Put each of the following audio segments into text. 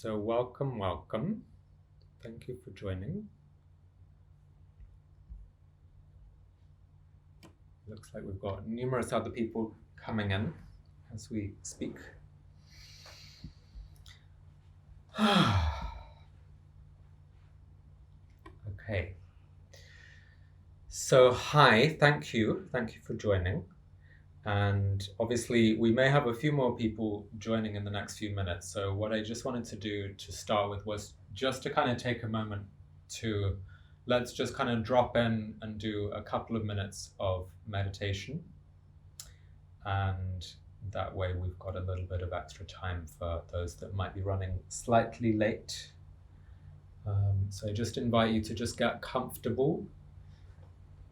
So welcome. Thank you for joining. Looks like we've got numerous other people coming in as we speak. Okay. So hi, thank you for joining. And obviously we may have a few more people joining in the next few minutes. So what I just wanted to do to start with was just to kind of take a moment to let's just kind of drop in and do a couple of minutes of meditation. And that way we've got a little bit of extra time for those that might be running slightly late. So I just invite you to just get comfortable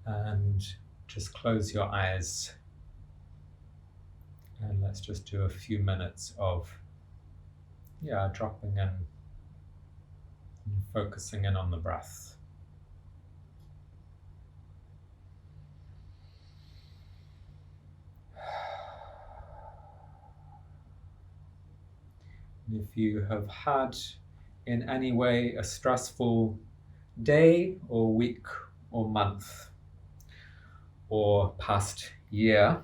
and just close your eyes. And let's just do a few minutes of, dropping in and focusing in on the breath. And if you have had in any way a stressful day or week or month or past year,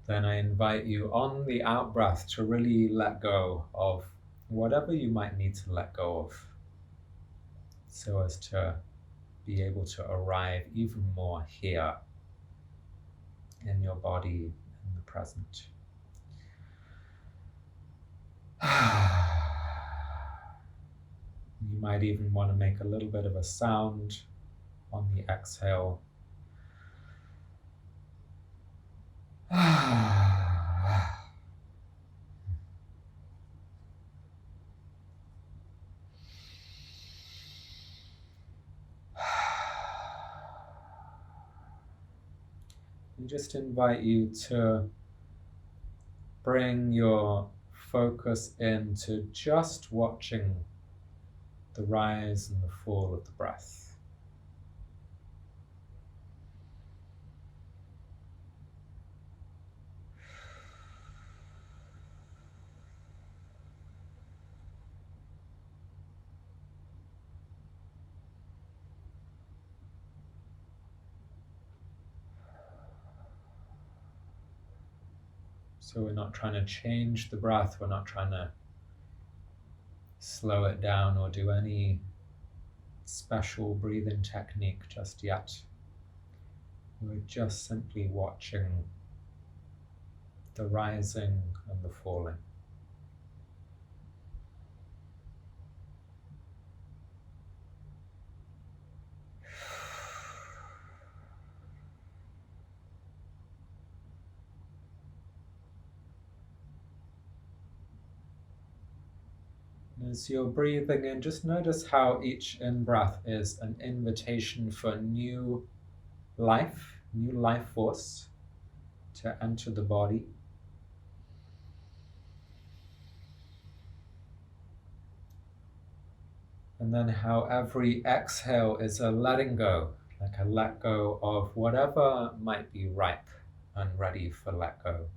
then I invite you on the out breath to really let go of whatever you might need to let go of, so as to be able to arrive even more here in your body, in the present. You might even want to make a little bit of a sound on the exhale. And just invite you to bring your focus into just watching the rise and the fall of the breath. So we're not trying to change the breath, we're not trying to slow it down or do any special breathing technique just yet. We're just simply watching the rising and the falling. As you're breathing in, just notice how each in-breath is an invitation for new life force to enter the body. And then how every exhale is a letting go, like a let go of whatever might be ripe and ready for let go.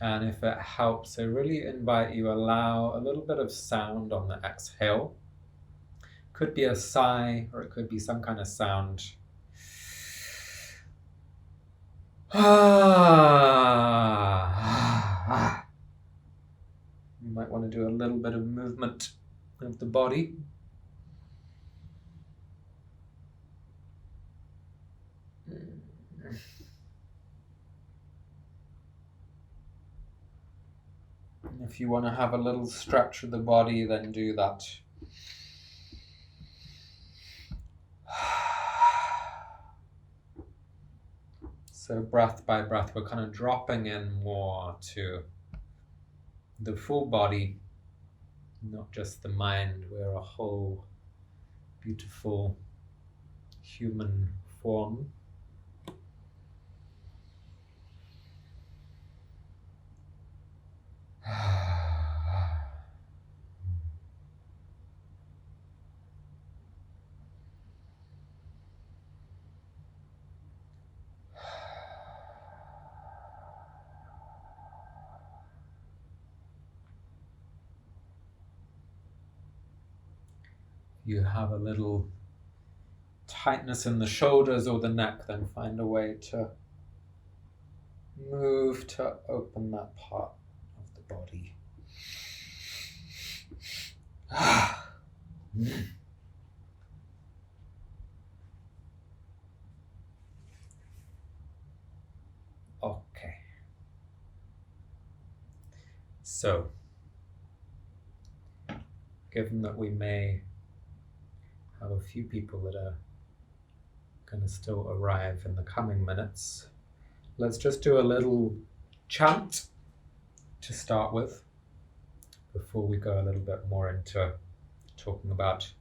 And if it helps, I really invite you allow a little bit of sound on the exhale. Could be a sigh, or it could be some kind of sound. You might want to do a little bit of movement of the body. If you want to have a little stretch of the body, then do that. So breath by breath, we're kind of dropping in more to the full body, not just the mind. We're a whole, beautiful human form. You have a little tightness in the shoulders or the neck, then find a way to move to open that part of the body. Okay. So, given that we may have a few people that are going to still arrive in the coming minutes, let's just do a little chant to start with before we go a little bit more into talking about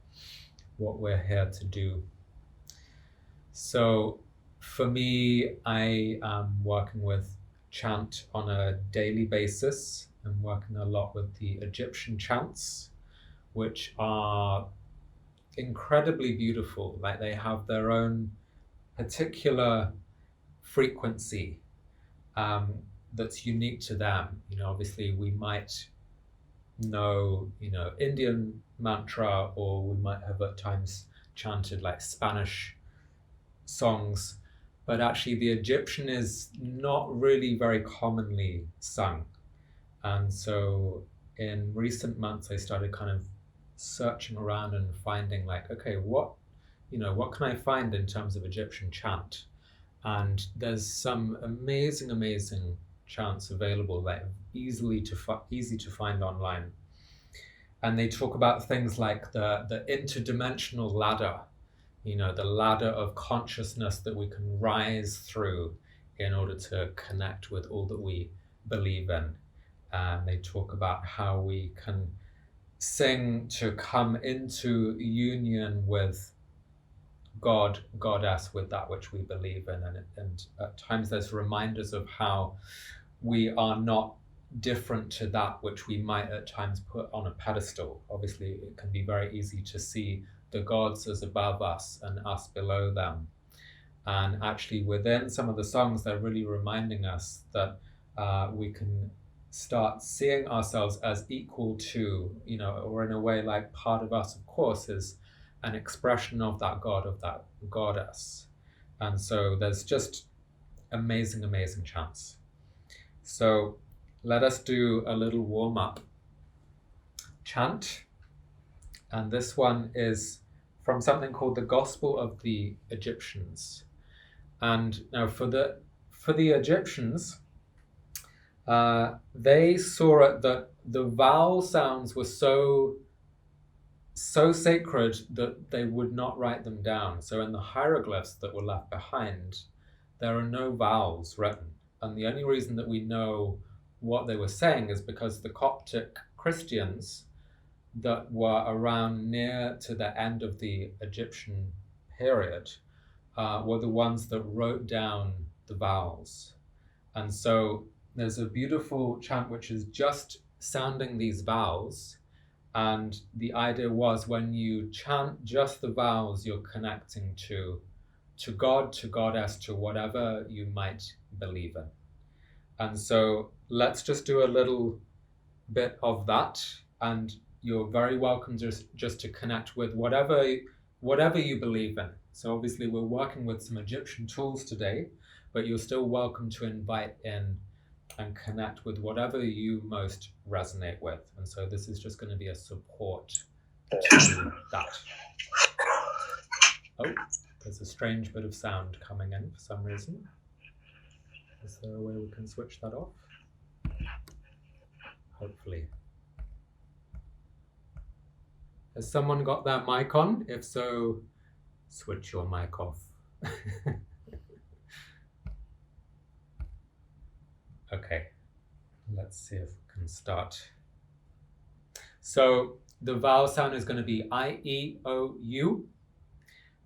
what we're here to do. So for me, I am working with chant on a daily basis. I'm working a lot with the Egyptian chants, which are incredibly beautiful. Like, they have their own particular frequency that's unique to them. Obviously we might know, Indian mantra, or we might have at times chanted like Spanish songs, but actually the Egyptian is not really very commonly sung. And so in recent months, I started kind of searching around and finding like, okay, what can I find in terms of Egyptian chant? And there's some amazing chants available, like easy to find online. And they talk about things like the interdimensional ladder, the ladder of consciousness that we can rise through in order to connect with all that we believe in. And they talk about how we can sing to come into union with God, goddess, with that which we believe in. And at times there's reminders of how we are not different to that which we might at times put on a pedestal. Obviously, it can be very easy to see the gods as above us and us below them. And actually within some of the songs, they're really reminding us that we can start seeing ourselves as equal to, or in a way like part of us, of course, is an expression of that God, of that goddess. And so there's just amazing chants. So let us do a little warm-up chant. And this one is from something called the Gospel of the Egyptians. And now for the Egyptians, they saw it that the vowel sounds were so sacred that they would not write them down. So in the hieroglyphs that were left behind, there are no vowels written. And the only reason that we know what they were saying is because the Coptic Christians that were around near to the end of the Egyptian period were the ones that wrote down the vowels. And so there's a beautiful chant which is just sounding these vowels. And the idea was, when you chant just the vowels, you're connecting to God, to goddess, to whatever you might believe in. And so let's just do a little bit of that. And you're very welcome just to connect with whatever you believe in. So obviously we're working with some Egyptian tools today, but you're still welcome to invite in and connect with whatever you most resonate with. And so this is just going to be a support to that. Oh, there's a strange bit of sound coming in for some reason. Is there a way we can switch that off? Hopefully. Has someone got their mic on? If so, switch your mic off. Okay, let's see if we can start. So the vowel sound is going to be I, E, O, U.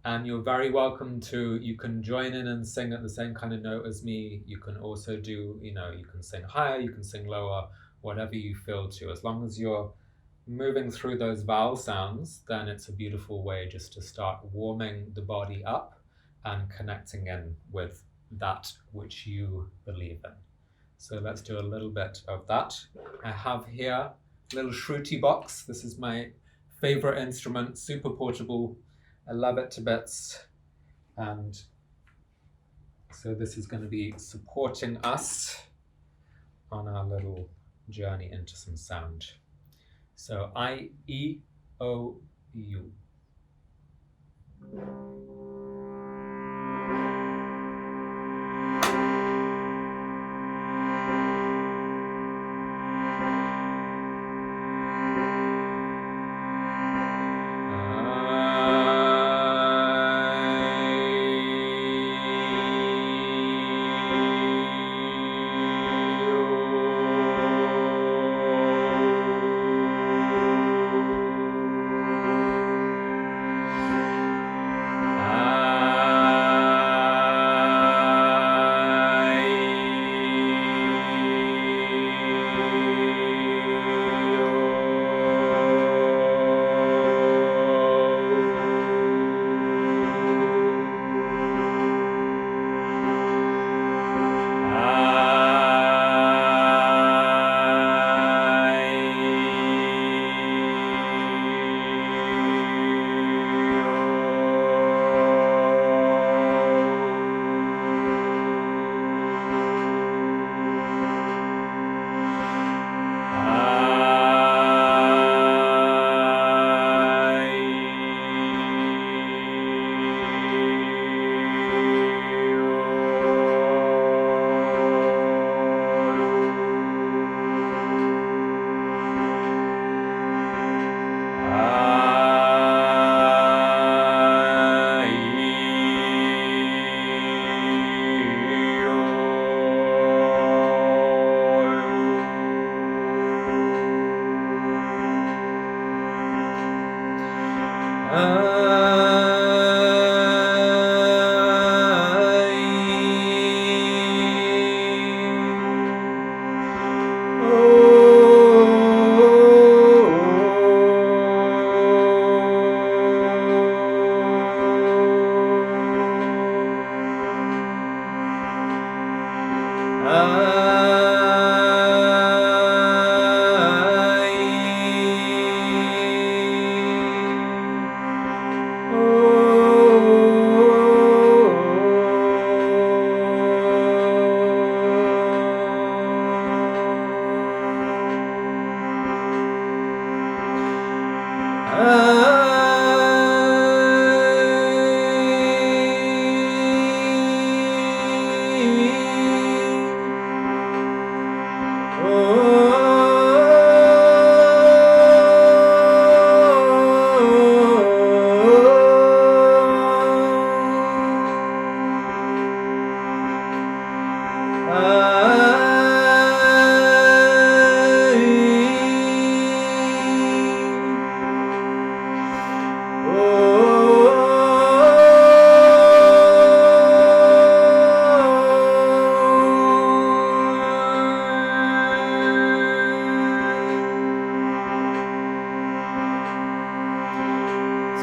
And you're very welcome to, you can join in and sing at the same kind of note as me. You can also do, you can sing higher, you can sing lower, whatever you feel to. As long as you're moving through those vowel sounds, then it's a beautiful way just to start warming the body up and connecting in with that which you believe in. So let's do a little bit of that. I have here a little shruti box. This is my favorite instrument, super portable. I love it to bits. And so this is going to be supporting us on our little journey into some sound. So I, E, O, U.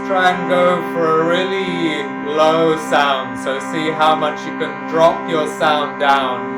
Try and go for a really low sound, so see how much you can drop your sound down.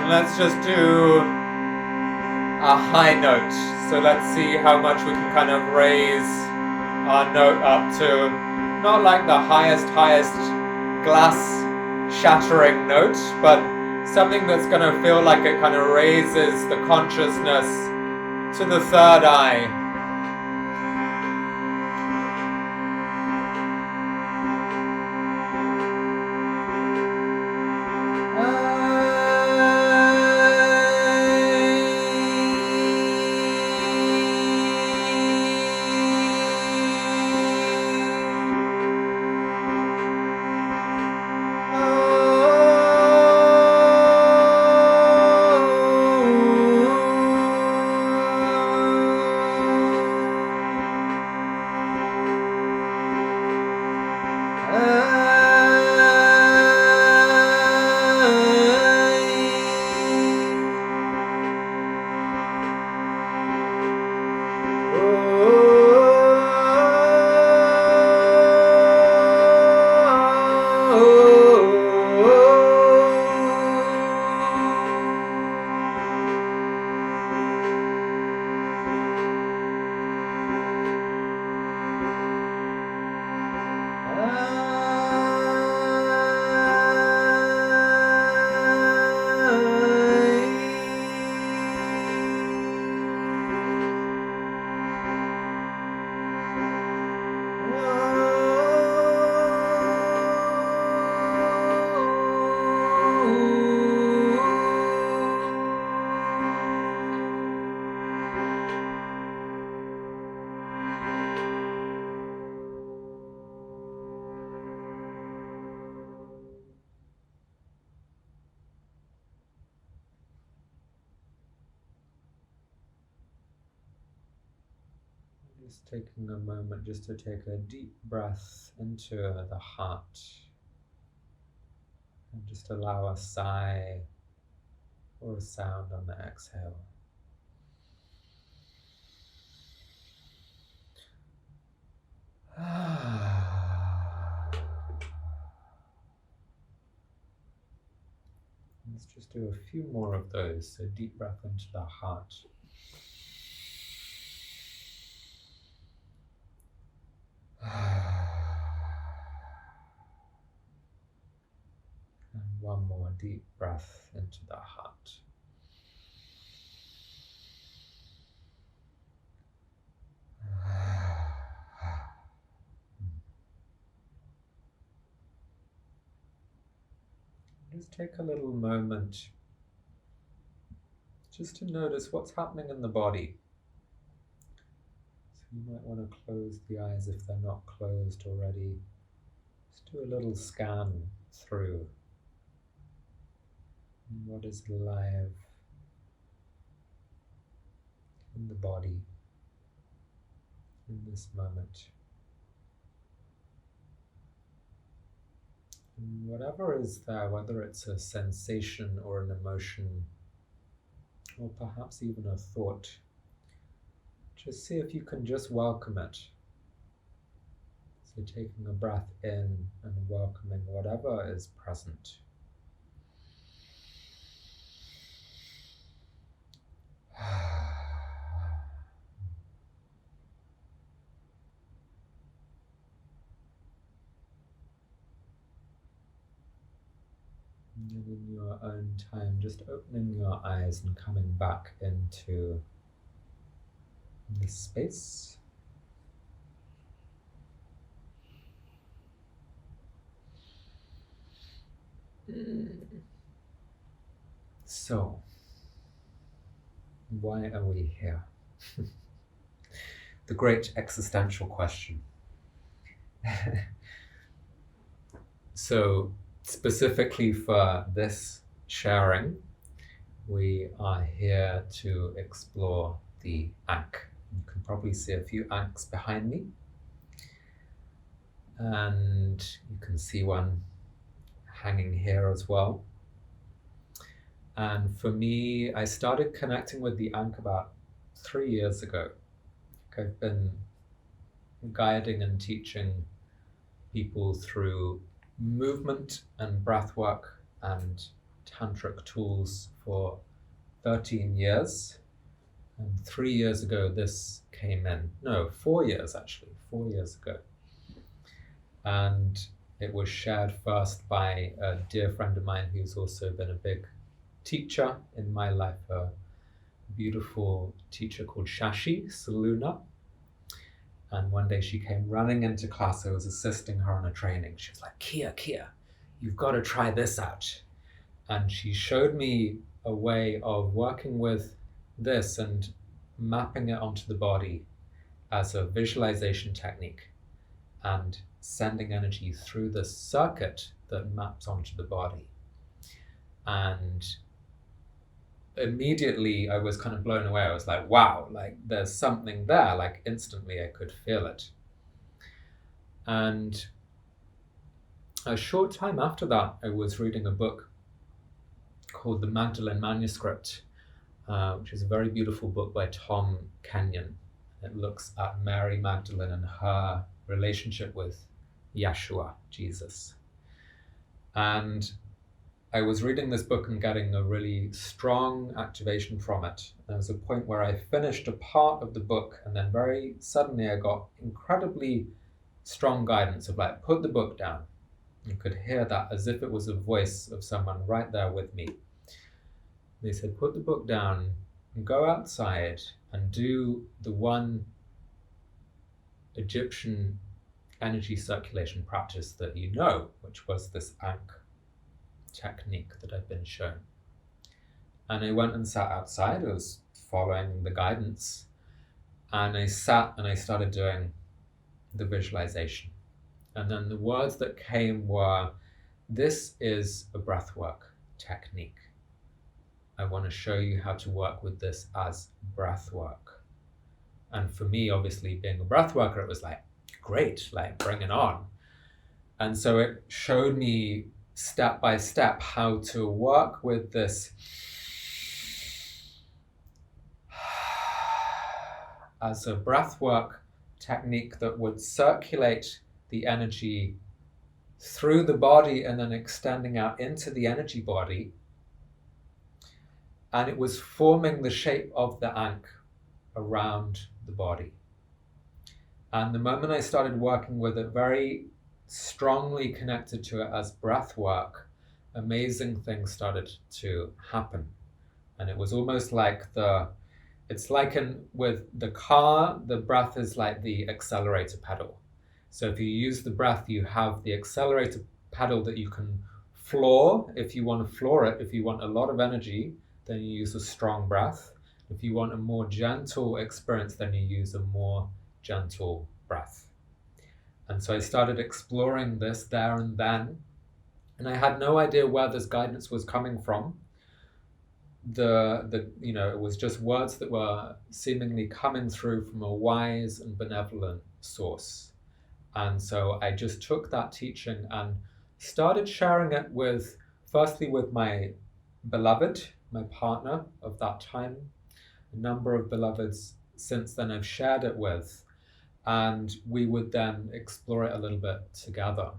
And let's just do a high note. So let's see how much we can kind of raise our note up to, not like the highest glass shattering note, but something that's going to feel like it kind of raises the consciousness to the third eye. Just taking a moment just to take a deep breath into the heart and just allow a sigh or a sound on the exhale. Let's just do a few more of those. So deep breath into the heart. And one more deep breath into the heart. Just take a little moment just to notice what's happening in the body. So you might want to close the eyes if they're not closed already. Just do a little scan through what is alive in the body in this moment. And whatever is there, whether it's a sensation or an emotion, or perhaps even a thought, just see if you can just welcome it. So taking a breath in and welcoming whatever is present. And in your own time, just opening your eyes and coming back into this space. So, why are we here? The great existential question. So, specifically for this sharing, we are here to explore the Ankh. You can probably see a few Ankhs behind me. And you can see one hanging here as well. And for me, I started connecting with the Ankh about 3 years ago. I've been guiding and teaching people through movement and breathwork and tantric tools for 13 years. And 3 years ago, this came in. No, 4 years actually, 4 years ago. And it was shared first by a dear friend of mine who's also been a big teacher in my life, a beautiful teacher called Shashi Saluna. And one day she came running into class. I was assisting her on a training. She was like, Kia, you've got to try this out. And she showed me a way of working with this and mapping it onto the body as a visualization technique and sending energy through the circuit that maps onto the body. And immediately I was kind of blown away. I was like, wow, like there's something there. Like instantly I could feel it. And a short time after that, I was reading a book called The Magdalene Manuscript, which is a very beautiful book by Tom Kenyon. It looks at Mary Magdalene and her relationship with Yeshua, Jesus. And I was reading this book and getting a really strong activation from it. There was a point where I finished a part of the book, and then very suddenly I got incredibly strong guidance of like, put the book down. You could hear that as if it was a voice of someone right there with me. They said, put the book down and go outside and do the one Egyptian energy circulation practice that you know, which was this Ankh technique that I've been shown. And I went and sat outside. I was following the guidance, and I sat and I started doing the visualization. And then the words that came were, this is a breathwork technique. I want to show you how to work with this as breathwork. And for me, obviously being a breathworker, it was like, great, like bring it on. And so it showed me step by step how to work with this as a breathwork technique that would circulate the energy through the body and then extending out into the energy body. And it was forming the shape of the Ankh around the body. And the moment I started working with it, very strongly connected to it as breath work, amazing things started to happen. And it was almost like it's like with the car, the breath is like the accelerator pedal. So if you use the breath, you have the accelerator pedal that you can floor if you want to floor it. If you want a lot of energy, then you use a strong breath. If you want a more gentle experience, then you use a more gentle breath. And so I started exploring this there and then, and I had no idea where this guidance was coming from. It was just words that were seemingly coming through from a wise and benevolent source. And so I just took that teaching and started sharing it firstly with my beloved, my partner of that time, a number of beloveds since then I've shared it with, and we would then explore it a little bit together.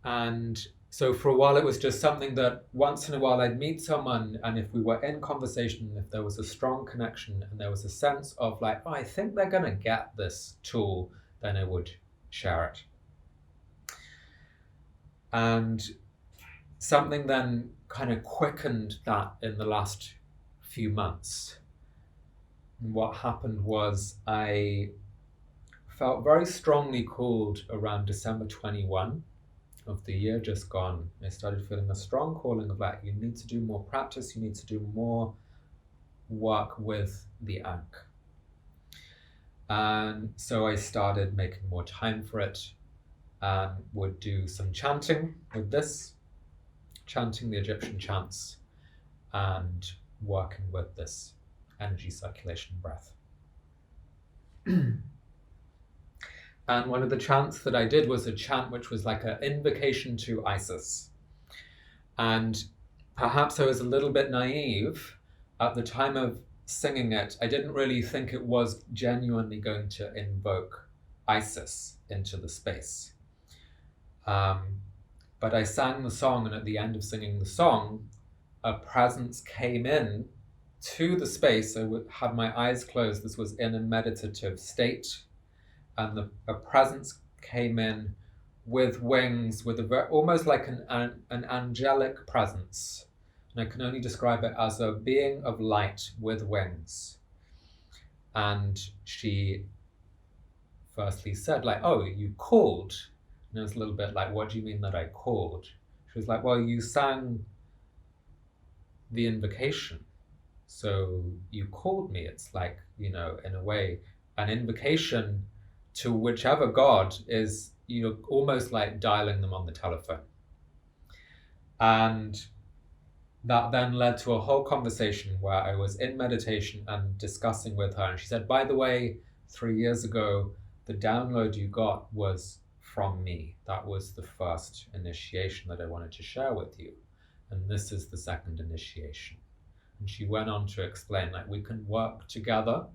And so for a while it was just something that once in a while I'd meet someone, and if we were in conversation, if there was a strong connection and there was a sense of like, oh, I think they're going to get this tool, then I would share it. And something then kind of quickened that in the last few months. And what happened was I felt very strongly called around December 21 of the year just gone. I started feeling a strong calling of like, you need to do more practice, you need to do more work with the Ankh. And so I started making more time for it and would do some chanting with this, chanting the Egyptian chants and working with this energy circulation breath. And one of the chants that I did was a chant which was like an invocation to Isis. And perhaps I was a little bit naive at the time of singing it. I didn't really think it was genuinely going to invoke Isis into the space. But I sang the song, and at the end of singing the song, a presence came in to the space. I had my eyes closed. This was in a meditative state, and a presence came in with wings, with almost like an angelic presence. And I can only describe it as a being of light with wings. And she firstly said, like, oh, you called. And it was a little bit like, what do you mean that I called? She was like, well, you sang the invocation. So you called me. It's like, you know, in a way, an invocation to whichever God is, you know, almost like dialing them on the telephone. And that then led to a whole conversation where I was in meditation and discussing with her. And she said, by the way, 3 years ago, the download you got was from me. That was the first initiation that I wanted to share with you. And this is the second initiation. And she went on to explain, like, we can work together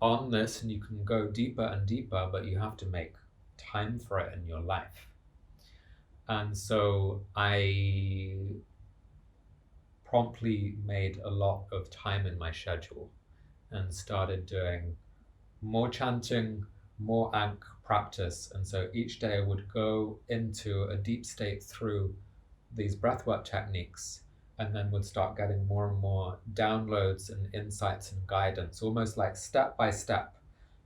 on this and you can go deeper and deeper, but you have to make time for it in your life. And so I promptly made a lot of time in my schedule and started doing more chanting, more Ankh practice. And so each day I would go into a deep state through these breathwork techniques, and then would start getting more and more downloads and insights and guidance, almost like step by step.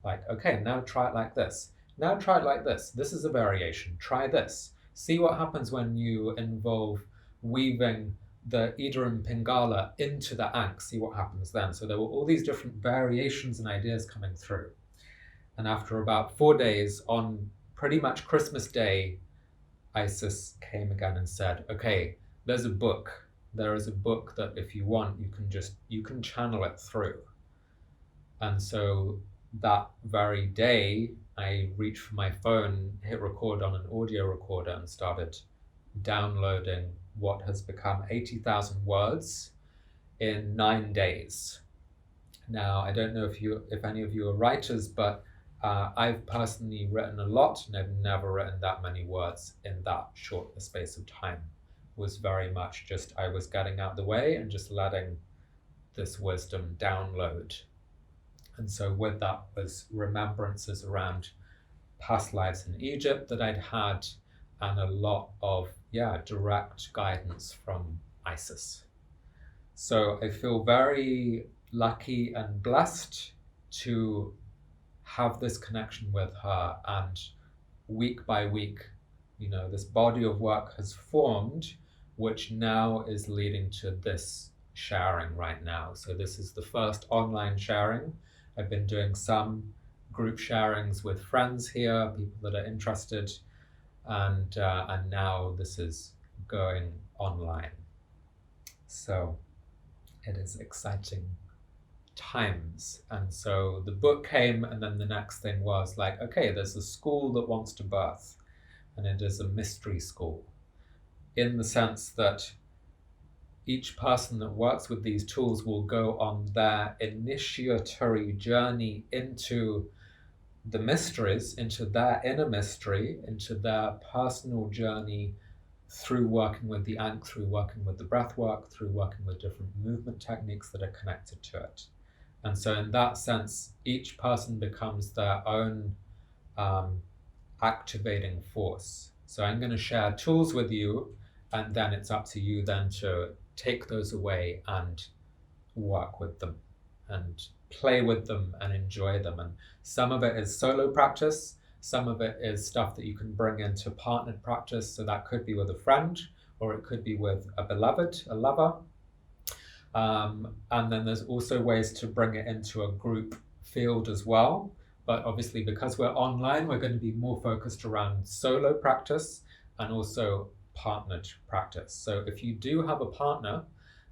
Like, okay, now try it like this. Now try it like this. This is a variation. Try this. See what happens when you involve weaving the Ida and Pingala into the Ankh. See what happens then. So there were all these different variations and ideas coming through. And after about 4 days, on pretty much Christmas Day, Isis came again and said, okay, there's a book. There is a book that if you want, you can channel it through. And so that very day, I reached for my phone, hit record on an audio recorder, and started downloading what has become 80,000 words in 9 days. Now, I don't know if any of you are writers, but I've personally written a lot, and I've never written that many words in that short a space of time. It was very much just I was getting out the way and just letting this wisdom download. And so with that was remembrances around past lives in Egypt that I'd had, and a lot of, direct guidance from Isis. So I feel very lucky and blessed to have this connection with her, and week by week, you know, this body of work has formed, which now is leading to this sharing right now. So this is the first online sharing. I've been doing some group sharings with friends here, people that are interested, and now this is going online. So it is exciting times. And so the book came, and then the next thing was like, okay, there's a school that wants to birth, and it is a mystery school, in the sense that each person that works with these tools will go on their initiatory journey into the mysteries, into their inner mystery, into their personal journey through working with the Ankh, through working with the breathwork, through working with different movement techniques that are connected to it. And so in that sense, each person becomes their own activating force. So I'm going to share tools with you, and then it's up to you then to take those away and work with them and play with them and enjoy them. And some of it is solo practice, some of it is stuff that you can bring into partnered practice. So that could be with a friend, or it could be with a beloved, a lover. And then there's also ways to bring it into a group field as well. But obviously, because we're online, we're going to be more focused around solo practice and also partnered practice. So if you do have a partner,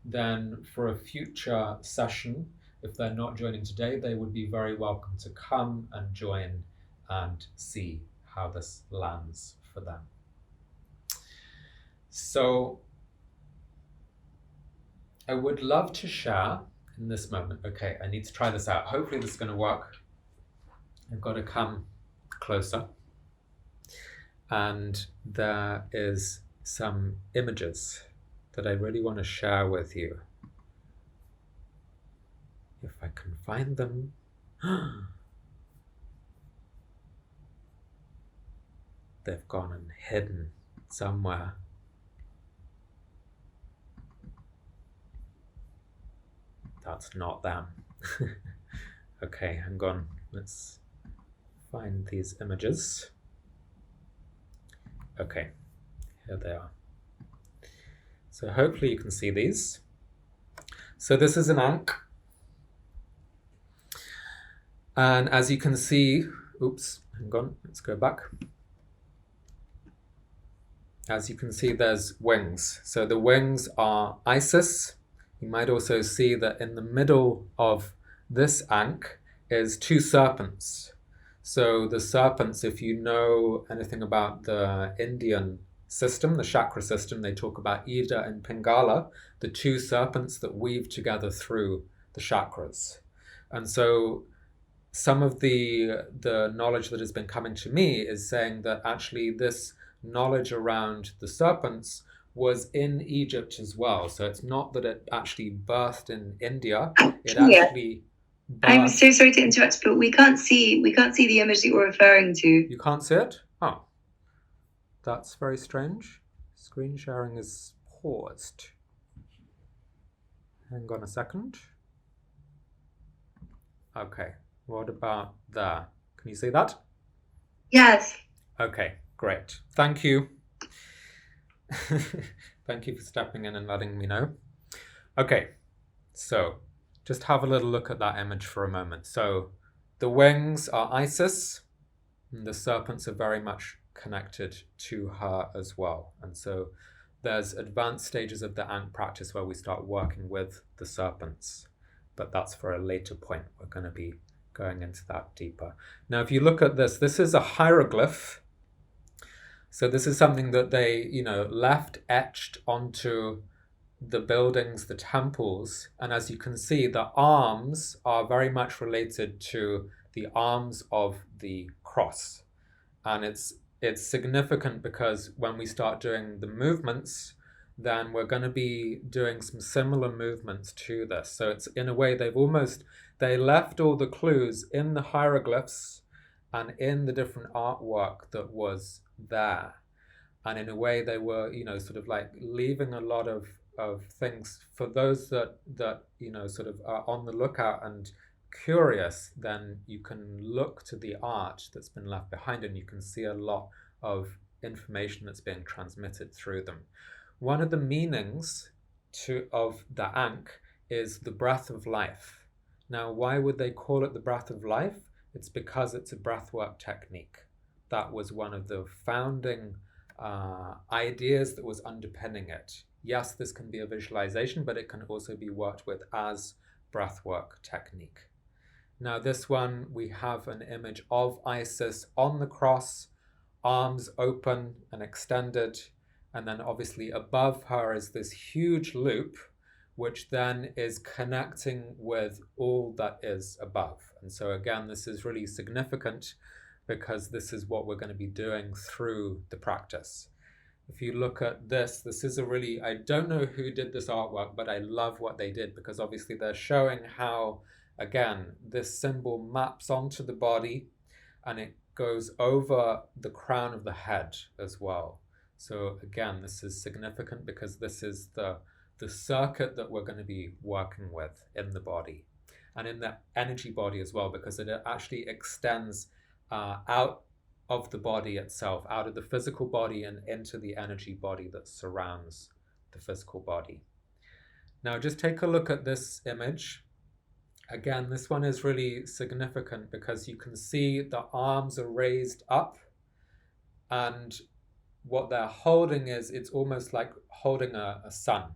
then for a future session, if they're not joining today, they would be very welcome to come and join and see how this lands for them. So I would love to share in this moment. Okay, I need to try this out. Hopefully this is going to work. I've got to come closer. And there is some images that I really want to share with you. If I can find them. They've gone and hidden somewhere. That's not them. Okay, hang on. Let's find these images. Okay, here they are. So hopefully you can see these. So this is an Ankh. And as you can see, oops, hang on, let's go back. As you can see, there's wings. So the wings are Isis. You might also see that in the middle of this Ankh is two serpents. So the serpents, if you know anything about the Indian system, the chakra system, they talk about Ida and Pingala, the two serpents that weave together through the chakras. And so some of the knowledge that has been coming to me is saying that actually this knowledge around the serpents was in Egypt as well. So it's not that it actually birthed in India. It actually birthed... I'm so sorry to interrupt, but we can't see the image that you're referring to. You can't see it? Oh, that's very strange. Screen sharing is paused. Hang on a second. Okay, what about there? Can you see that? Yes. Okay, great. Thank you. Thank you for stepping in and letting me know. Okay, so just have a little look at that image for a moment. So the wings are Isis, and the serpents are very much connected to her as well. And so there's advanced stages of the Ankh practice where we start working with the serpents, but that's for a later point. We're going to be going into that deeper. Now, if you look at this, this is a hieroglyph. So this is something that they, left etched onto the buildings, the temples. And as you can see, the arms are very much related to the arms of the cross. And it's significant because when we start doing the movements, then we're going to be doing some similar movements to this. So it's, in a way, they left all the clues in the hieroglyphs and in the different artwork that was there. And in a way, they were, sort of like leaving a lot of things for those that sort of are on the lookout and curious. Then you can look to the art that's been left behind and you can see a lot of information that's being transmitted through them. One of the meanings of the Ankh is the breath of life. Now, why would they call it the breath of life? It's because it's a breathwork technique. That was one of the founding ideas that was underpinning it. Yes, this can be a visualization, but it can also be worked with as breathwork technique. Now, this one, we have an image of Isis on the cross, arms open and extended, and then obviously above her is this huge loop, which then is connecting with all that is above. And so again, this is really significant because this is what we're going to be doing through the practice. If you look at this is a really, I don't know who did this artwork, but I love what they did because obviously they're showing how, again, this symbol maps onto the body and it goes over the crown of the head as well. So again, this is significant because this is the circuit that we're going to be working with in the body and in the energy body as well, because it actually extends out of the body itself, out of the physical body and into the energy body that surrounds the physical body. Now, just take a look at this image. Again, this one is really significant because you can see the arms are raised up and what they're holding is, it's almost like holding a sun.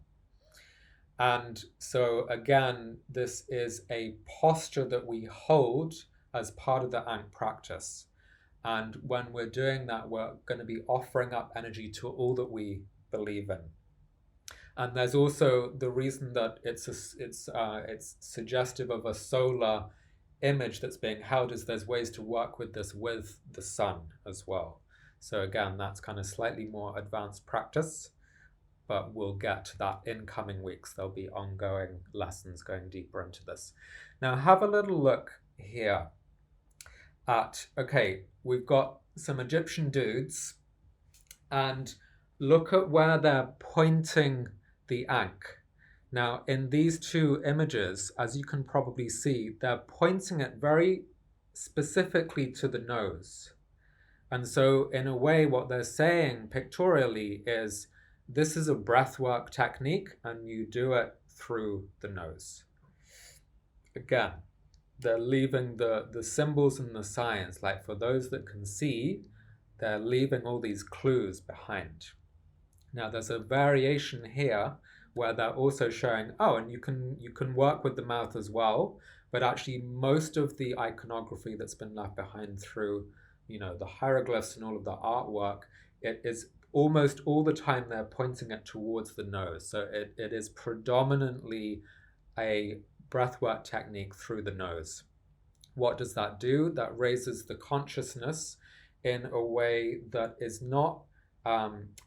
And so again, this is a posture that we hold as part of the Ankh practice. And when we're doing that, we're going to be offering up energy to all that we believe in. And there's also the reason that it's suggestive of a solar image that's being held is there's ways to work with this with the sun as well. So again, that's kind of slightly more advanced practice. but we'll get to that in coming weeks. There'll be ongoing lessons going deeper into this. Now have a little look here at, okay, we've got some Egyptian dudes, and look at where they're pointing the Ankh. Now, in these two images, as you can probably see, they're pointing it very specifically to the nose. And so, in a way, what they're saying pictorially is this is a breathwork technique, and you do it through the nose. Again, they're leaving the symbols and the signs, like for those that can see, they're leaving all these clues behind. Now, there's a variation here where they're also showing, oh, and you can work with the mouth as well, but actually most of the iconography that's been left behind through, the hieroglyphs and all of the artwork, it is almost all the time they're pointing it towards the nose. So it is predominantly a breathwork technique through the nose. What does that do? That raises the consciousness in a way that is not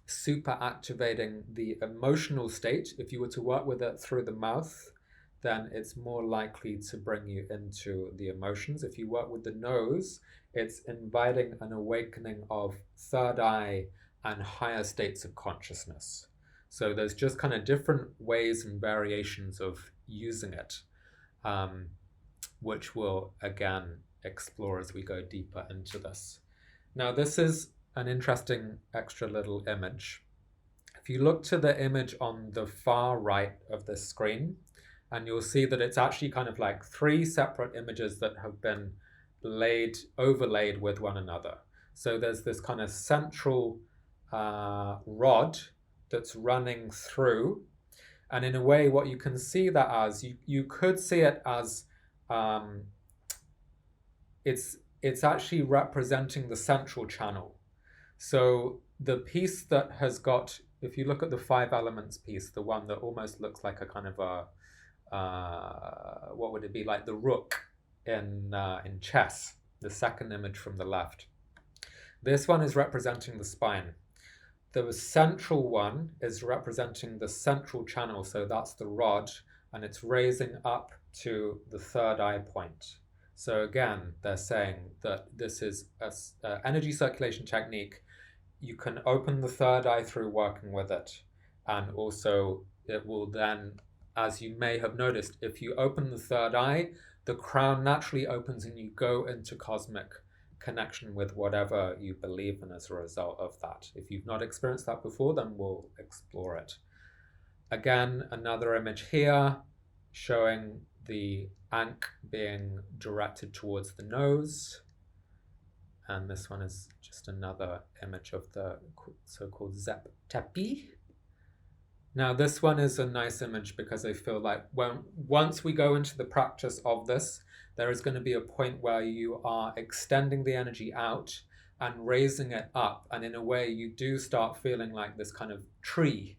super activating the emotional state. If you were to work with it through the mouth, then it's more likely to bring you into the emotions. If you work with the nose, it's inviting an awakening of third eye and higher states of consciousness. So there's just kind of different ways and variations of using it, which we'll again explore as we go deeper into this. Now, this is an interesting extra little image. If you look to the image on the far right of the screen, and you'll see that it's actually kind of like three separate images that have been overlaid with one another. So there's this kind of central rod that's running through, and in a way what you can see that as, you could see it as it's actually representing the central channel. So the piece that has got, if you look at the 5 elements piece, the one that almost looks like a kind of a, what would it be, like the rook in chess, the second image from the left. This one is representing the spine. The central one is representing the central channel, so that's the rod, and it's raising up to the third eye point. So again, they're saying that this is an energy circulation technique. You can open the third eye through working with it. And also it will then, as you may have noticed, if you open the third eye, the crown naturally opens and you go into cosmic connection with whatever you believe in as a result of that. If you've not experienced that before, then we'll explore it. Again, another image here showing the Ankh being directed towards the nose. And this one is just another image of the so-called Zep Tepi. Now this one is a nice image because I feel like once we go into the practice of this, there is going to be a point where you are extending the energy out and raising it up. And in a way, you do start feeling like this kind of tree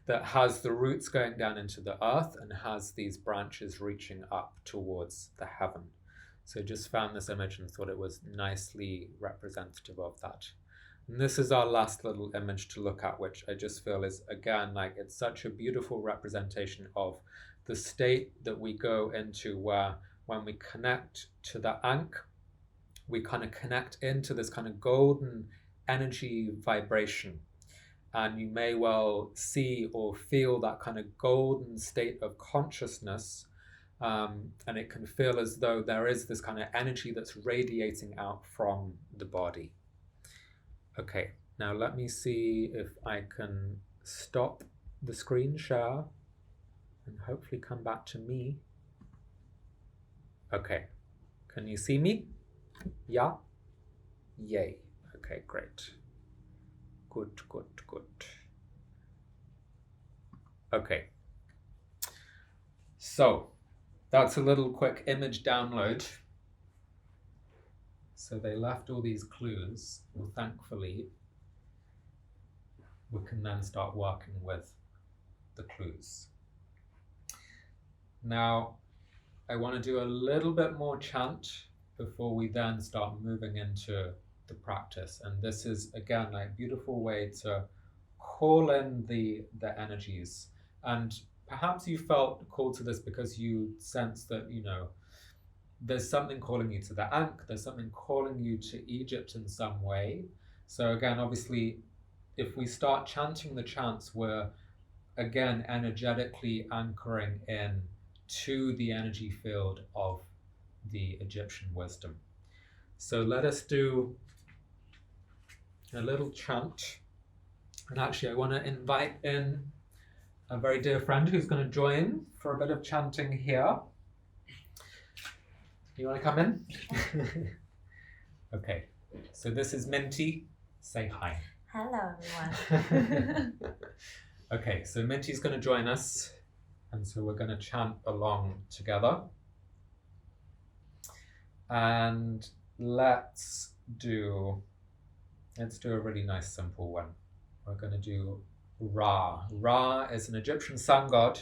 that has the roots going down into the earth and has these branches reaching up towards the heaven. So just found this image and thought it was nicely representative of that. And this is our last little image to look at, which I just feel is, again, like it's such a beautiful representation of the state that we go into where when we connect to the Ankh, we kind of connect into this kind of golden energy vibration. And you may well see or feel that kind of golden state of consciousness. And it can feel as though there is this kind of energy that's radiating out from the body. Okay, now let me see if I can stop the screen share and hopefully come back to me. Okay, can you see me? Yeah? Yay. Okay, great. Good. Okay. So, that's a little quick image download. So they left all these clues. Well, thankfully, we can then start working with the clues. Now, I want to do a little bit more chant before we then start moving into the practice. And this is, again, like a beautiful way to call in the energies. And perhaps you felt called to this because you sense that, there's something calling you to the Ankh, there's something calling you to Egypt in some way. So again, obviously, if we start chanting the chants, we're again energetically anchoring in to the energy field of the Egyptian wisdom. So let us do a little chant. And actually, I want to invite in a very dear friend who's going to join for a bit of chanting here. You want to come in? Okay, so this is Minty. Say hi. Hello, everyone. Okay, so Minty's going to join us, and so we're going to chant along together. And let's do a really nice simple one. We're going to do Ra. Ra is an Egyptian sun god.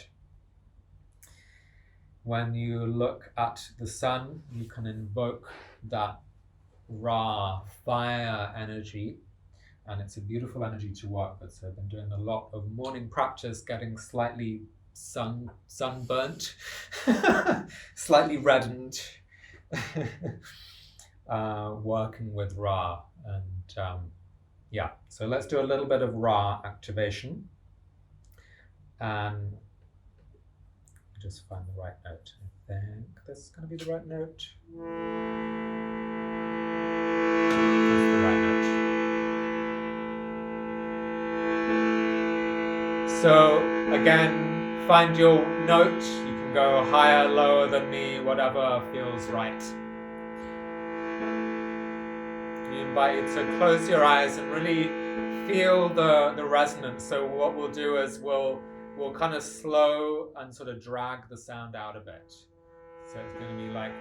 When you look at the sun, you can invoke that Ra fire energy, and it's a beautiful energy to work with. So I've been doing a lot of morning practice, getting slightly sunburnt, slightly reddened, working with Ra. And yeah, so let's do a little bit of Ra activation. And just find the right note. I think this is going to be the right note. That's the right note. So again, find your note. You can go higher, lower than me, whatever feels right. We invite you to close your eyes and really feel the resonance. So what we'll do is we'll kind of slow and sort of drag the sound out a bit. So it's going to be like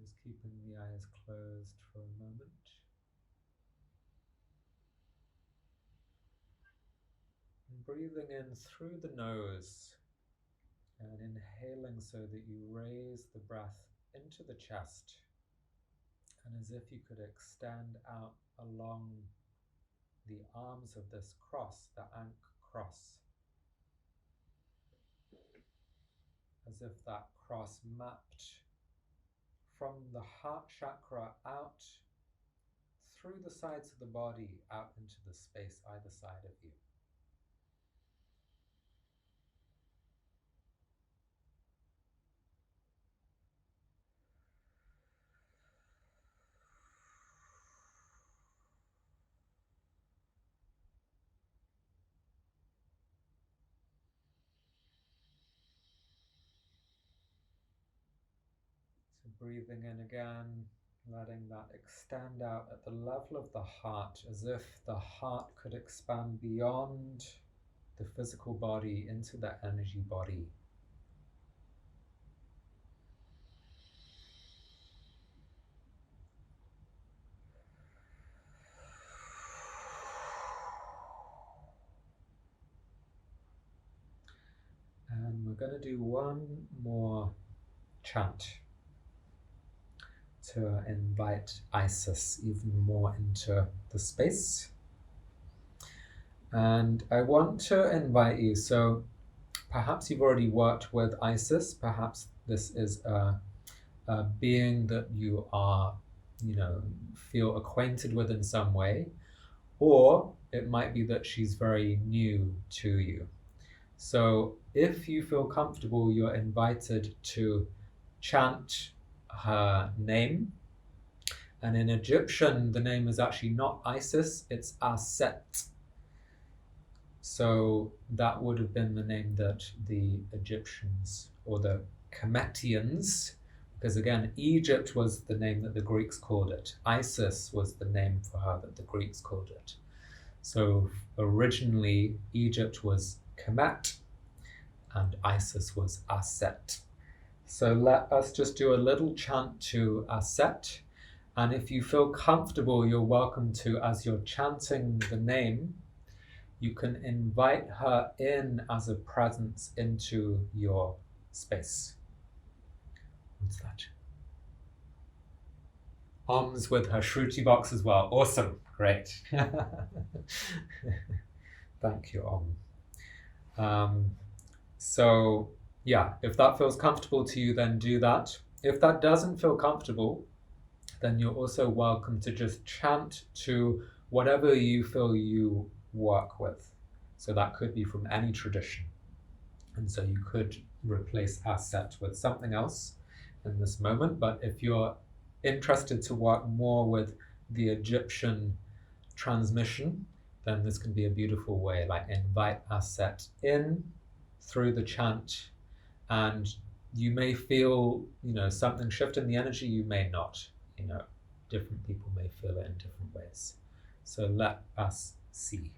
just keeping the eyes closed for a moment. And breathing in through the nose And inhaling so that you raise the breath into the chest, and as if you could extend out along the arms of this cross, the Ankh cross, as if that cross mapped from the heart chakra out through the sides of the body, out into the space either side of you. So breathing in again, letting that extend out at the level of the heart, as if the heart could expand beyond the physical body into the energy body. And we're going to do one more chant to invite Isis even more into the space. And I want to invite you, so perhaps you've already worked with Isis, perhaps this is a being that you are, feel acquainted with in some way, or it might be that she's very new to you. So if you feel comfortable, you're invited to chant her name. And in Egyptian, the name is actually not Isis, it's Aset. So that would have been the name that the Egyptians, or the Kemetians, because again, Egypt was the name that the Greeks called it. Isis was the name for her that the Greeks called it. So originally, Egypt was Kemet, and Isis was Aset. So let us just do a little chant to Aset. And if you feel comfortable, you're welcome to, as you're chanting the name, you can invite her in as a presence into your space. What's that? Om's with her Shruti box as well. Awesome. Great. Thank you, Om. So, yeah, if that feels comfortable to you, then do that. If that doesn't feel comfortable, then you're also welcome to just chant to whatever you feel you work with. So that could be from any tradition. And so you could replace Aset with something else in this moment. But if you're interested to work more with the Egyptian transmission, then this can be a beautiful way, like invite Aset in through the chant, and you may feel, something shift in the energy, you may not, different people may feel it in different ways. So let us see.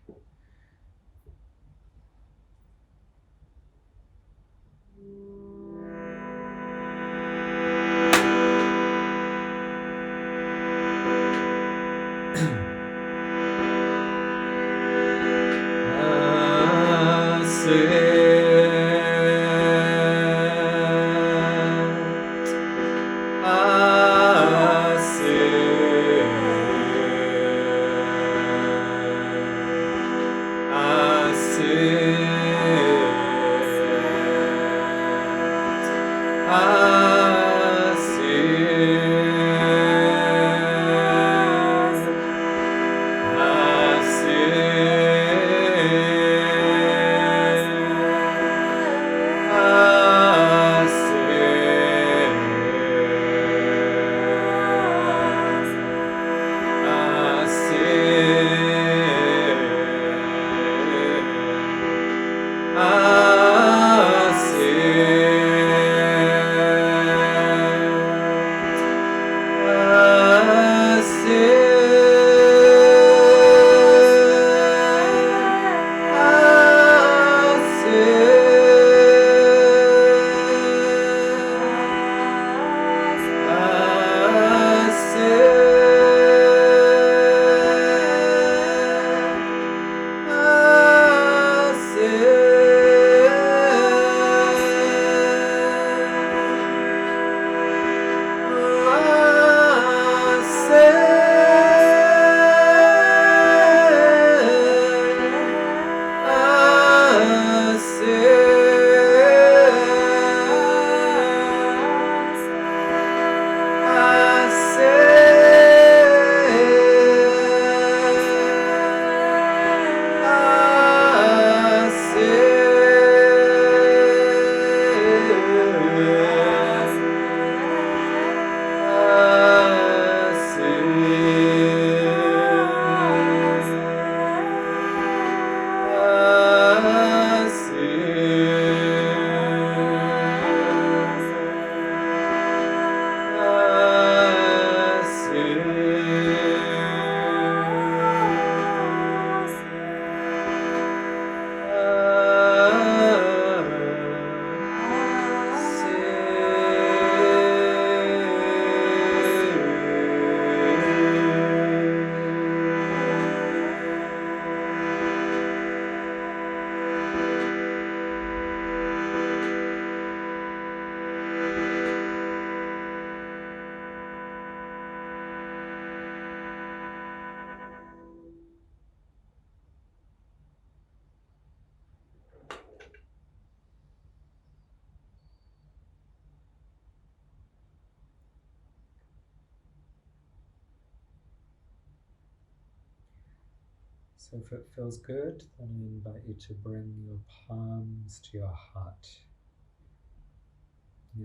So if it feels good, then I invite you to bring your palms to your heart,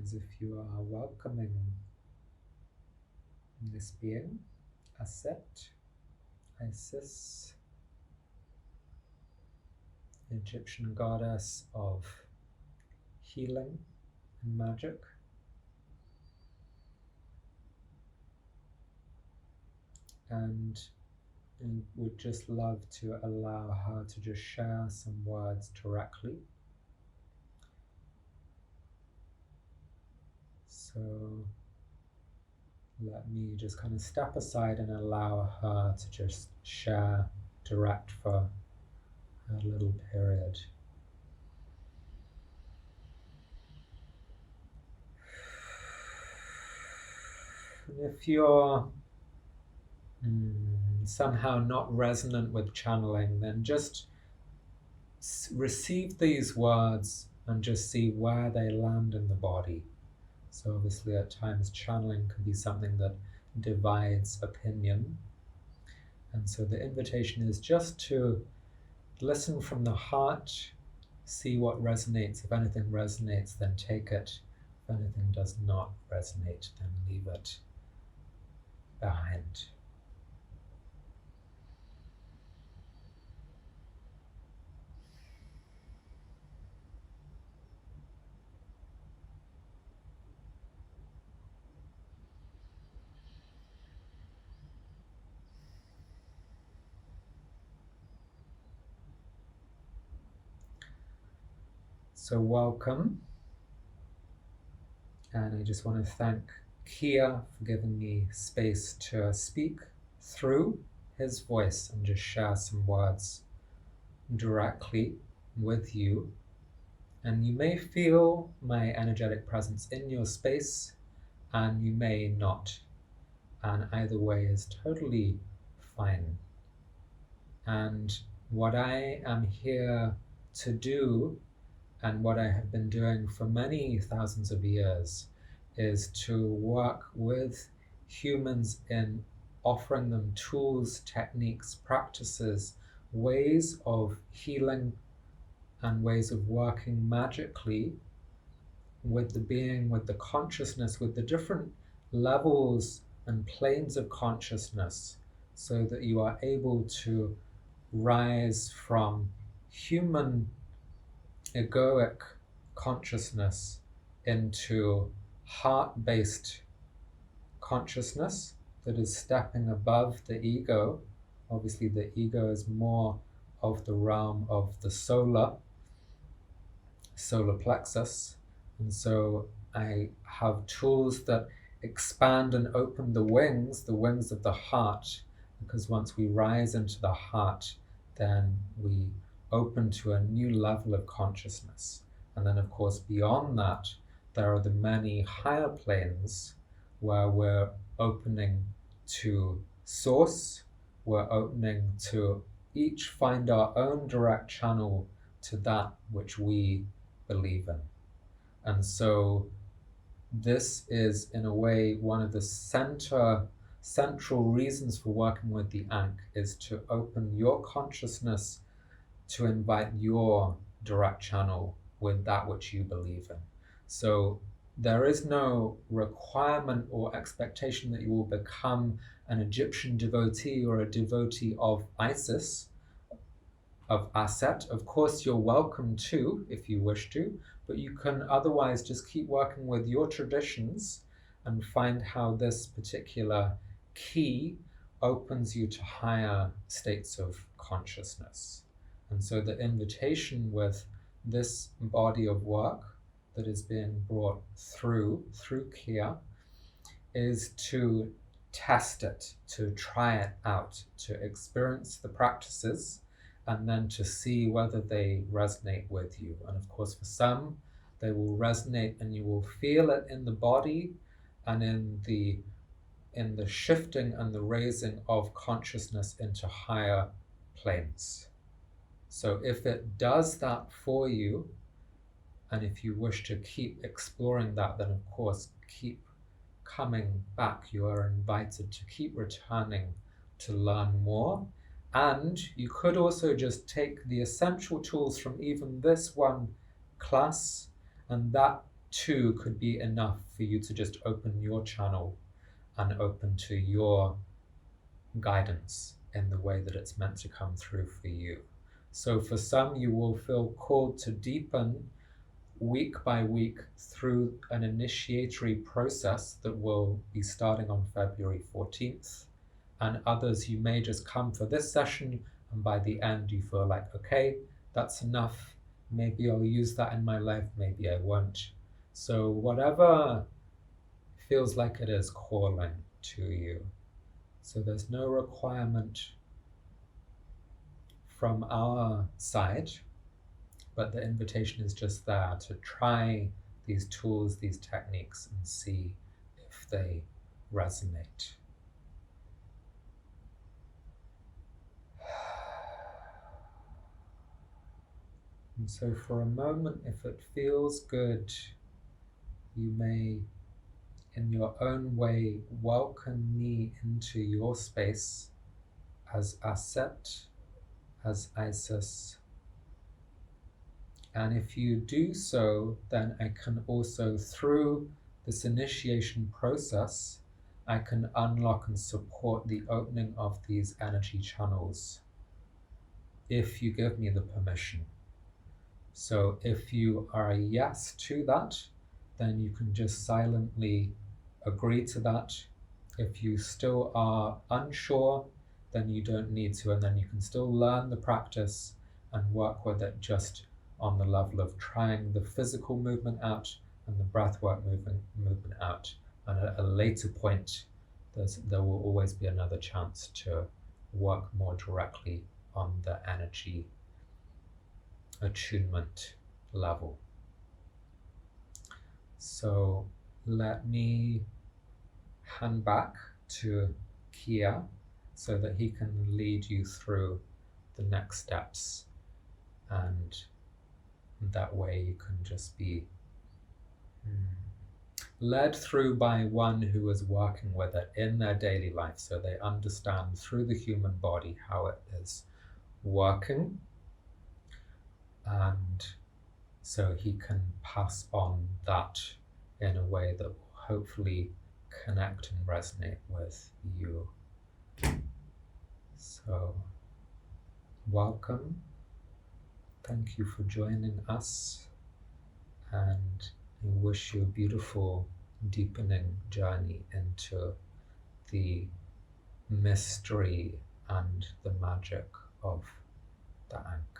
as if you are welcoming this being, Aset, Isis, Egyptian goddess of healing and magic, and would just love to allow her to just share some words directly. So let me just kind of step aside and allow her to just share direct for a little period. And if you're somehow not resonant with channeling, then just receive these words and just see where they land in the body. So obviously at times channeling can be something that divides opinion. And so the invitation is just to listen from the heart, see what resonates. If anything resonates, then take it. If anything does not resonate, then leave it behind. So welcome, and I just want to thank Kia for giving me space to speak through his voice and just share some words directly with you. And you may feel my energetic presence in your space, and you may not, and either way is totally fine. And what I am here to do, and what I have been doing for many thousands of years, is to work with humans in offering them tools, techniques, practices, ways of healing, and ways of working magically with the being, with the consciousness, with the different levels and planes of consciousness, so that you are able to rise from human egoic consciousness into heart-based consciousness that is stepping above the ego. Obviously the ego is more of the realm of the solar plexus, and so I have tools that expand and open the wings of the heart, because once we rise into the heart, then we open to a new level of consciousness. And then of course beyond that, there are the many higher planes where we're opening to source, we're opening to each find our own direct channel to that which we believe in. And so this is in a way one of the central reasons for working with the Ankh, is to open your consciousness to invite your direct channel with that which you believe in. So there is no requirement or expectation that you will become an Egyptian devotee or a devotee of Isis, of Aset. Of course, you're welcome to if you wish to, but you can otherwise just keep working with your traditions and find how this particular key opens you to higher states of consciousness. And so the invitation with this body of work that is being brought through Kia is to test it, to try it out, to experience the practices, and then to see whether they resonate with you. And of course, for some, they will resonate and you will feel it in the body and in the shifting and the raising of consciousness into higher planes. So if it does that for you, and if you wish to keep exploring that, then of course keep coming back. You are invited to keep returning to learn more And you could also just take the essential tools from even this one class, and that too could be enough for you to just open your channel and open to your guidance in the way that it's meant to come through for you. So for some, you will feel called to deepen week by week through an initiatory process that will be starting on February 14th. And others, you may just come for this session, and by the end you feel like, okay, that's enough. Maybe I'll use that in my life, maybe I won't. So whatever feels like it is calling to you. So there's no requirement from our side, but the invitation is just there to try these tools, these techniques, and see if they resonate. And so for a moment, if it feels good, you may, in your own way, welcome me into your space as Aset, as Isis. And if you do so, then I can also, through this initiation process, I can unlock and support the opening of these energy channels, if you give me the permission. So if you are a yes to that, then you can just silently agree to that. If you still are unsure, then you don't need to, and then you can still learn the practice and work with it just on the level of trying the physical movement out and the breathwork movement out. And at a later point, there will always be another chance to work more directly on the energy attunement level. So let me hand back to Kia so that he can lead you through the next steps, and that way you can just be led through by one who is working with it in their daily life, so they understand through the human body how it is working, and so he can pass on that in a way that will hopefully connect and resonate with you. So, welcome. Thank you for joining us, and I wish you a beautiful, deepening journey into the mystery and the magic of the Ankh.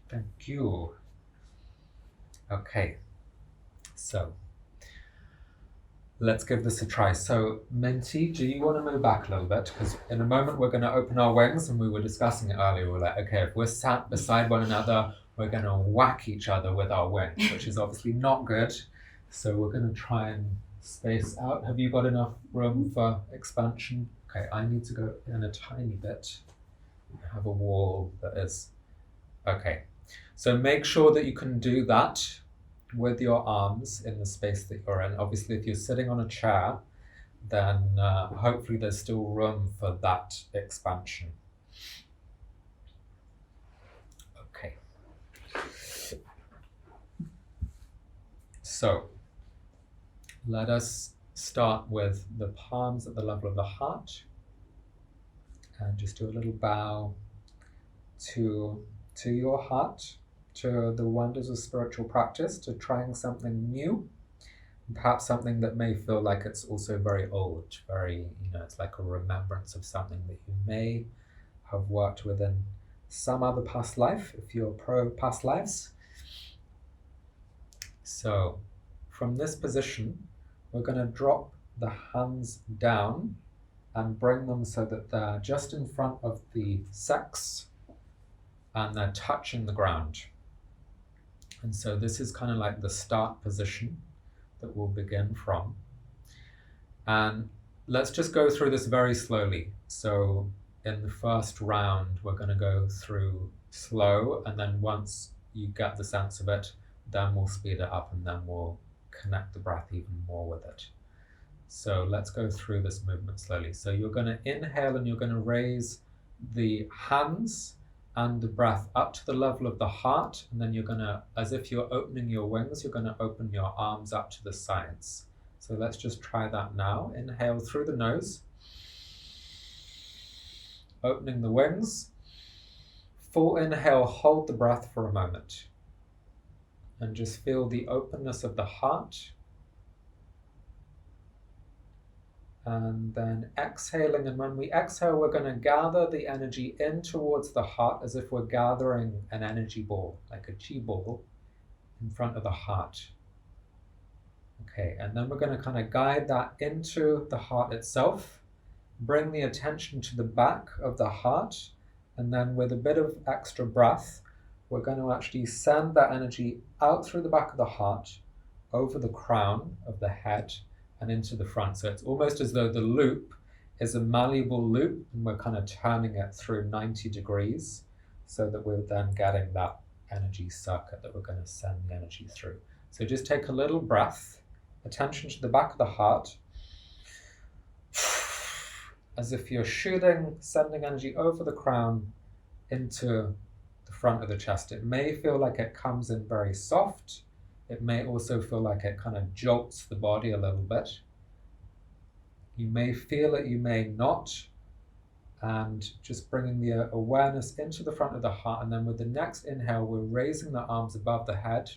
Thank you. Okay, so let's give this a try. So, Minty, do you want to move back a little bit? Because in a moment we're going to open our wings, and we were discussing it earlier. We're like, okay, if we're sat beside one another, we're going to whack each other with our wings, which is obviously not good. So we're going to try and space out. Have you got enough room for expansion? Okay, I need to go in a tiny bit. I have a wall that is... Okay, so make sure that you can do that with your arms in the space that you're in. Obviously, if you're sitting on a chair, then hopefully there's still room for that expansion. Okay. So, let us start with the palms at the level of the heart, and just do a little bow to your heart, to the wonders of spiritual practice, to trying something new, perhaps something that may feel like it's also very old, very, it's like a remembrance of something that you may have worked with in some other past life, if you're pro past lives. So from this position, we're going to drop the hands down and bring them so that they're just in front of the sex and they're touching the ground. And so this is kind of like the start position that we'll begin from. And let's just go through this very slowly. So in the first round, we're going to go through slow, and then once you get the sense of it, then we'll speed it up and then we'll connect the breath even more with it. So let's go through this movement slowly. So you're going to inhale and you're going to raise the hands and the breath up to the level of the heart, and then you're going to, as if you're opening your wings, you're going to open your arms up to the sides. So let's just try that now. Inhale through the nose, opening the wings. Full inhale, hold the breath for a moment, and just feel the openness of the heart. And then exhaling, and when we exhale, we're going to gather the energy in towards the heart as if we're gathering an energy ball, like a chi ball, in front of the heart. Okay, and then we're going to kind of guide that into the heart itself, bring the attention to the back of the heart, and then with a bit of extra breath, we're going to actually send that energy out through the back of the heart, over the crown of the head, and into the front. So it's almost as though the loop is a malleable loop, and we're kind of turning it through 90 degrees so that we're then getting that energy circuit that we're going to send the energy through. So just take a little breath, attention to the back of the heart, as if you're sending energy over the crown into the front of the chest. It may feel like it comes in very soft. It may also feel like it kind of jolts the body a little bit. You may feel it, you may not. And just bringing the awareness into the front of the heart. And then with the next inhale, we're raising the arms above the head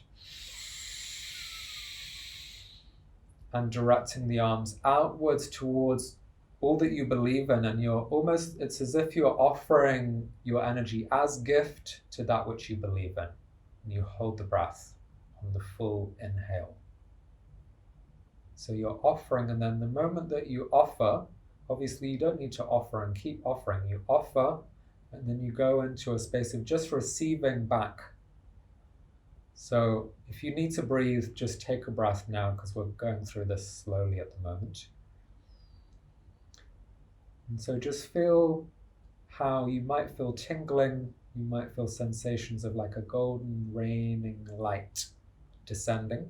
and directing the arms outwards towards all that you believe in. And it's as if you're offering your energy as gift to that which you believe in. And you hold the breath on the full inhale. So you're offering, and then the moment that you offer, obviously you don't need to offer and keep offering. You offer, and then you go into a space of just receiving back. So if you need to breathe, just take a breath now, because we're going through this slowly at the moment. And so just feel how you might feel tingling, you might feel sensations of like a golden raining light descending.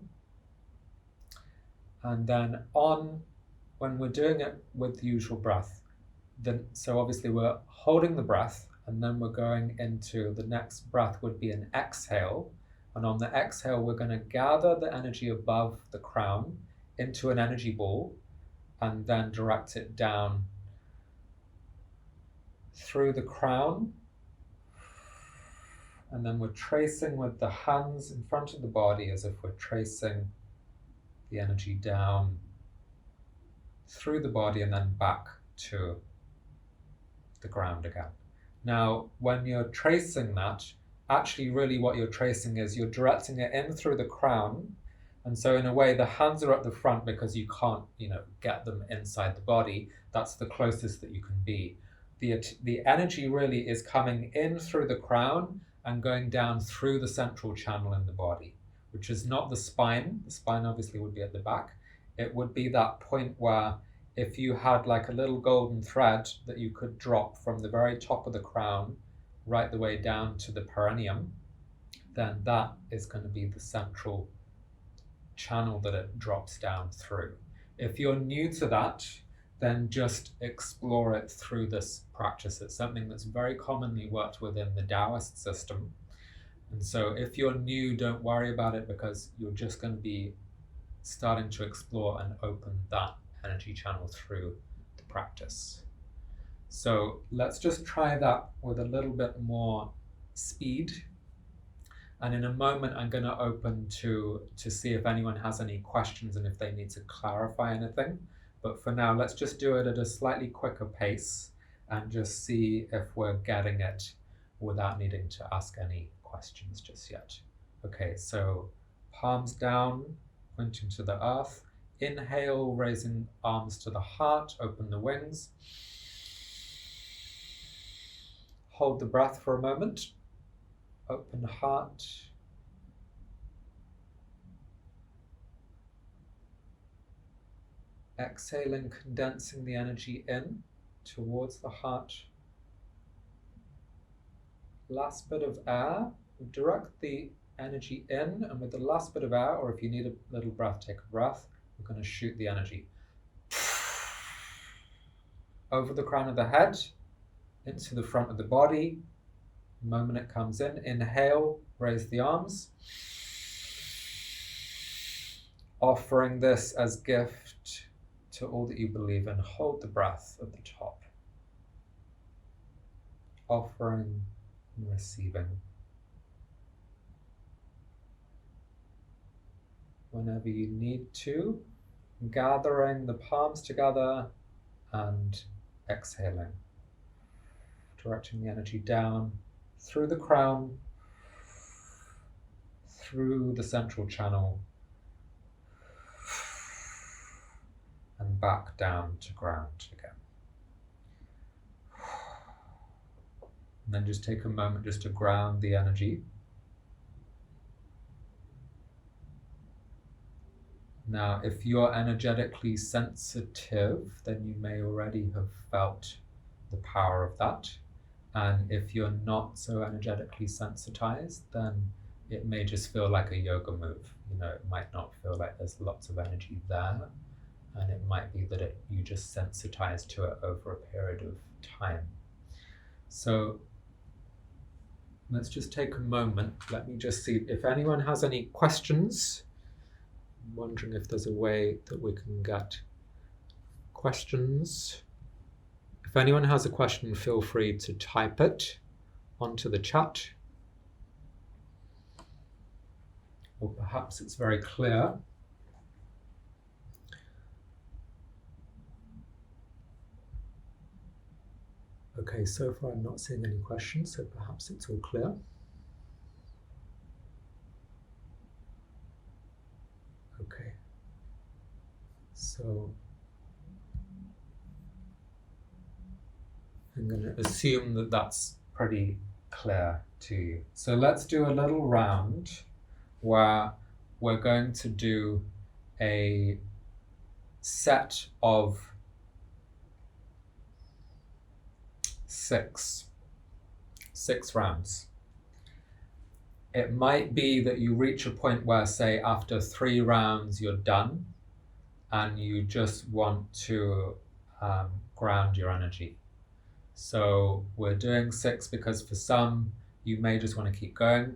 And then when we're doing it with the usual breath, so obviously we're holding the breath, and then we're going into the next breath would be an exhale. And on the exhale, we're going to gather the energy above the crown into an energy ball, and then direct it down through the crown. And then we're tracing with the hands in front of the body as if we're tracing the energy down through the body and then back to the ground again. Now, when you're tracing that, actually really what you're tracing is you're directing it in through the crown. And so in a way, the hands are at the front because you can't, get them inside the body. That's the closest that you can be. The energy really is coming in through the crown and going down through the central channel in the body, which is not the spine. The spine obviously would be at the back. It would be that point where if you had like a little golden thread that you could drop from the very top of the crown right the way down to the perineum, then that is going to be the central channel that it drops down through. If you're new to that, then just explore it through this practice. It's something that's very commonly worked within the Taoist system. And so if you're new, don't worry about it, because you're just going to be starting to explore and open that energy channel through the practice. So let's just try that with a little bit more speed. And in a moment, I'm going to open to see if anyone has any questions and if they need to clarify anything. But for now, let's just do it at a slightly quicker pace and just see if we're getting it without needing to ask any questions just yet. Okay, so palms down, pointing to the earth. Inhale, raising arms to the heart, open the wings. Hold the breath for a moment. Open heart. Exhaling, condensing the energy in towards the heart. last bit of air, direct the energy in, and with the last bit of air, or if you need a little breath, take a breath, we're going to shoot the energy over the crown of the head, into the front of the body. The moment it comes in, inhale, raise the arms, offering this as gift to all that you believe in. Hold the breath at the top, offering and receiving. Whenever you need to, gathering the palms together and exhaling, directing the energy down through the crown, through the central channel, and back down to ground again. And then just take a moment just to ground the energy. Now, if you're energetically sensitive, then you may already have felt the power of that. And if you're not so energetically sensitized, then it may just feel like a yoga move. You know, it might not feel like there's lots of energy there. And it might be that you just sensitize to it over a period of time. So let's just take a moment. Let me just see if anyone has any questions. I'm wondering if there's a way that we can get questions. If anyone has a question, feel free to type it onto the chat. Or perhaps it's very clear. Okay, so far I'm not seeing any questions, so perhaps it's all clear. Okay, so I'm going to assume that that's pretty clear to you. So let's do a little round where we're going to do a set of six rounds. It might be that you reach a point where, say, after 3 rounds you're done and you just want to ground your energy. So we're doing 6 because for some you may just want to keep going,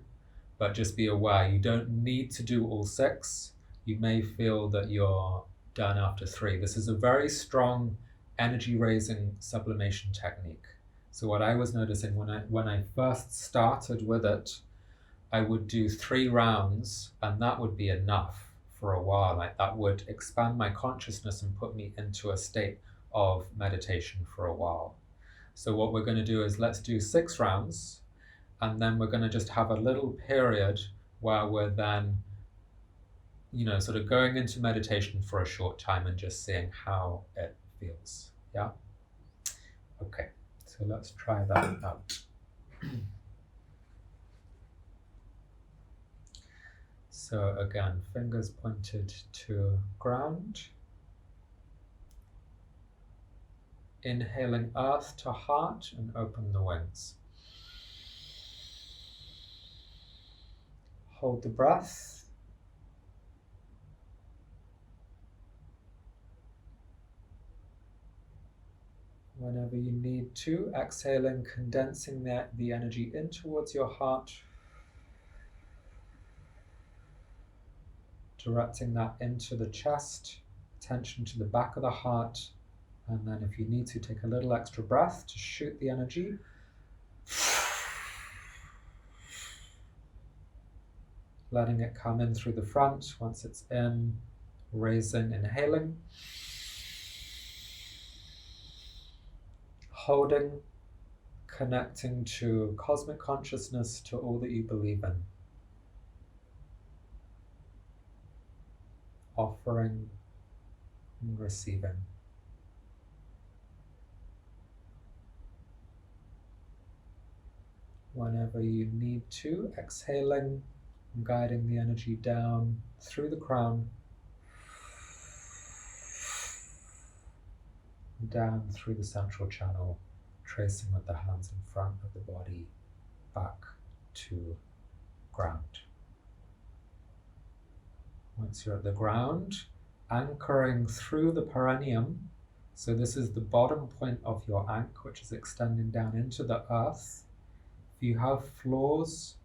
but just be aware you don't need to do all 6. You may feel that you're done after 3. This is a very strong energy raising sublimation technique. So what I was noticing when I first started with it, I would do 3 rounds and that would be enough for a while. Like that would expand my consciousness and put me into a state of meditation for a while. So what we're going to do is let's do 6 rounds, and then we're going to just have a little period where we're then, you know, sort of going into meditation for a short time and just seeing how it feels. Yeah? Okay, so let's try that out. So again, fingers pointed to ground. Inhaling earth to heart and open the wings. Hold the breath. Whenever you need to, exhaling, condensing the energy in towards your heart. Directing that into the chest, attention to the back of the heart, and then if you need to, take a little extra breath to shoot the energy. Letting it come in through the front. Once it's in, raising, inhaling. Holding, connecting to cosmic consciousness, to all that you believe in. Offering and receiving. Whenever you need to, exhaling, guiding the energy down through the crown, down through the central channel, tracing with the hands in front of the body, back to ground. Once you're at the ground, anchoring through the perineum. So this is the bottom point of your ankh, which is extending down into the earth. If you have floors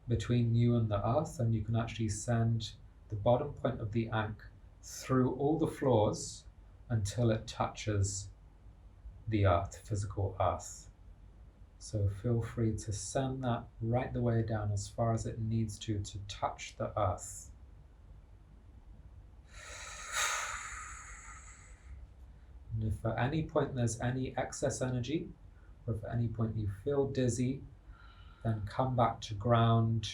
between you and the earth, then you can actually send the bottom point of the ankh through all the floors until it touches the earth, physical earth. So feel free to send that right the way down as far as it needs to touch the earth. And if at any point there's any excess energy, or if at any point you feel dizzy, then come back to ground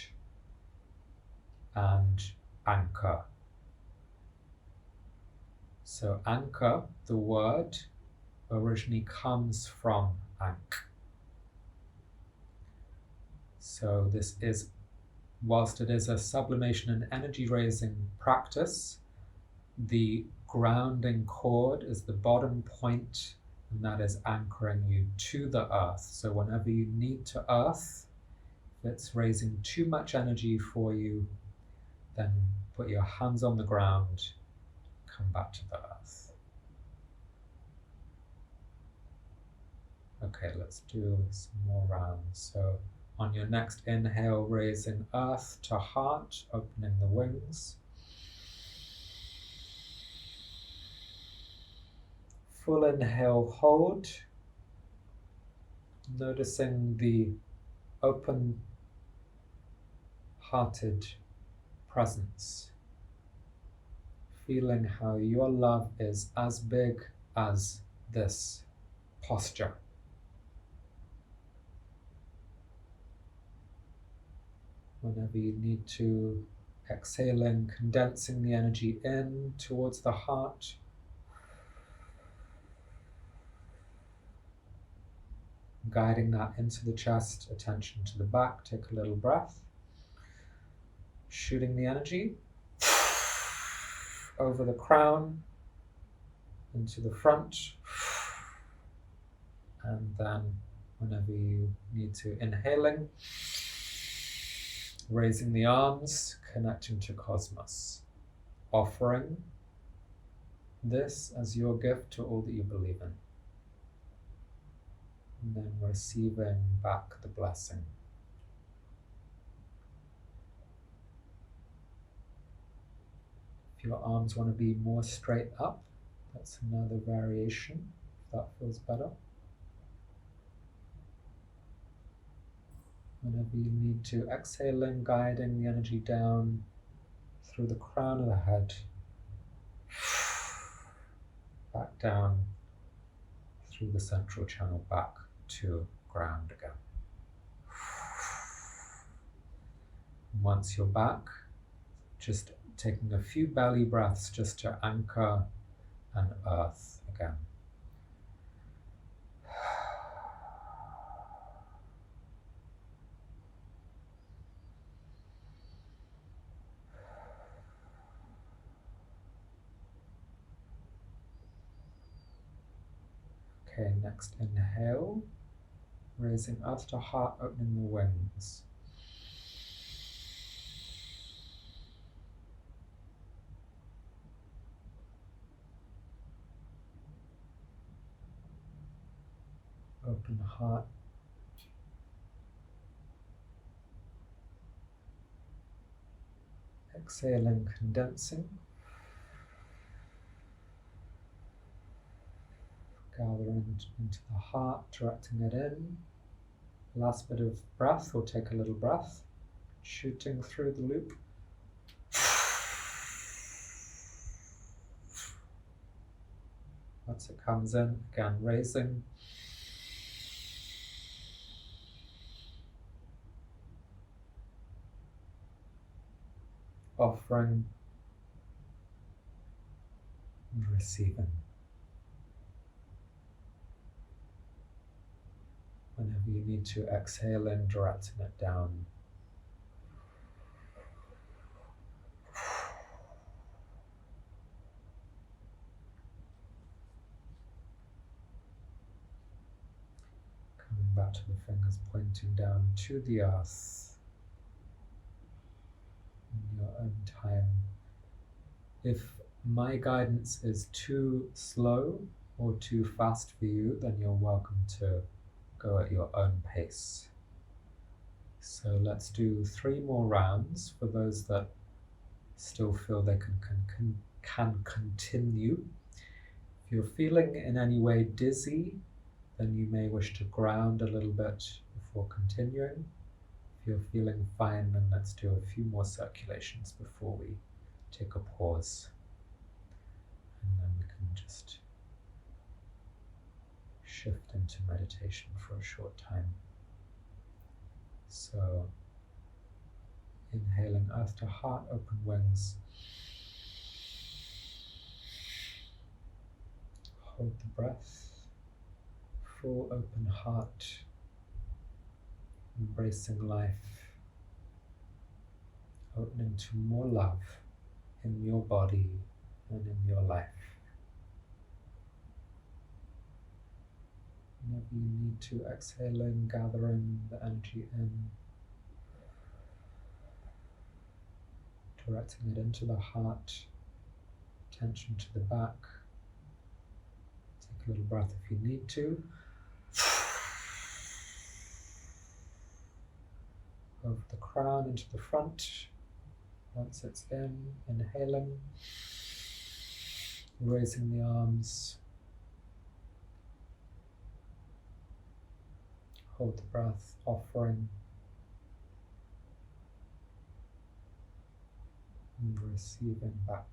and anchor. So anchor, the word, originally comes from Ankh. So this is, whilst it is a sublimation and energy raising practice, the grounding cord is the bottom point, and that is anchoring you to the earth. So whenever you need to earth, if it's raising too much energy for you, then put your hands on the ground, come back to the earth. Okay, let's do some more rounds. So on your next inhale, raising earth to heart, opening the wings. Full inhale, hold. Noticing the open-hearted presence. Feeling how your love is as big as this posture. Whenever you need to, exhaling, condensing the energy in towards the heart. Guiding that into the chest, attention to the back, take a little breath. Shooting the energy over the crown, into the front. And then whenever you need to, inhaling, raising the arms, connecting to cosmos. Offering this as your gift to all that you believe in. And then receiving back the blessing. If your arms want to be more straight up, that's another variation, if that feels better. Whenever you need to, exhaling, guiding the energy down through the crown of the head, back down through the central channel, back to ground again. Once you're back, just taking a few belly breaths just to anchor and earth again. Okay, next inhale, raising earth to heart, opening the wings. Open the heart. Exhaling, condensing. Gathering into the heart, directing it in. Last bit of breath, or take a little breath. Shooting through the loop. Once it comes in, again raising. Offering and receiving. Whenever you need to, exhale in, directing it down. Coming back to the fingers pointing down to the earth in your own time. If my guidance is too slow or too fast for you, then you're welcome to go at your own pace. So let's do 3 more rounds for those that still feel they can continue. If you're feeling in any way dizzy, then you may wish to ground a little bit before continuing. If you're feeling fine, then let's do a few more circulations before we take a pause. And then we can just shift into meditation for a short time. So, inhaling earth to heart, open wings. Hold the breath. Full open heart. Embracing life. Opening to more love in your body and in your life. Whenever you need to, exhaling, gathering the energy in, directing it into the heart, attention to the back. Take a little breath if you need to. Over the crown into the front. Once it's in, inhaling, raising the arms. Hold the breath, offering, and receiving back.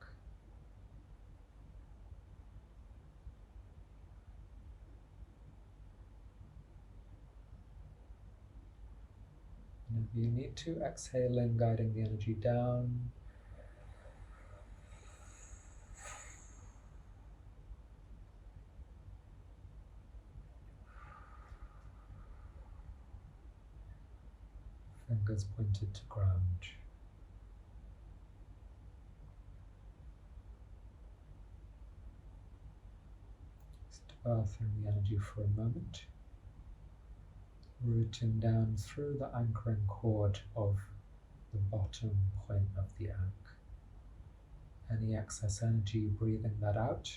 And if you need to, exhaling, guiding the energy down. Fingers pointed to ground. Just earthing the energy for a moment. Rooting down through the anchoring cord of the bottom point of the Ankh. Any excess energy, breathing that out.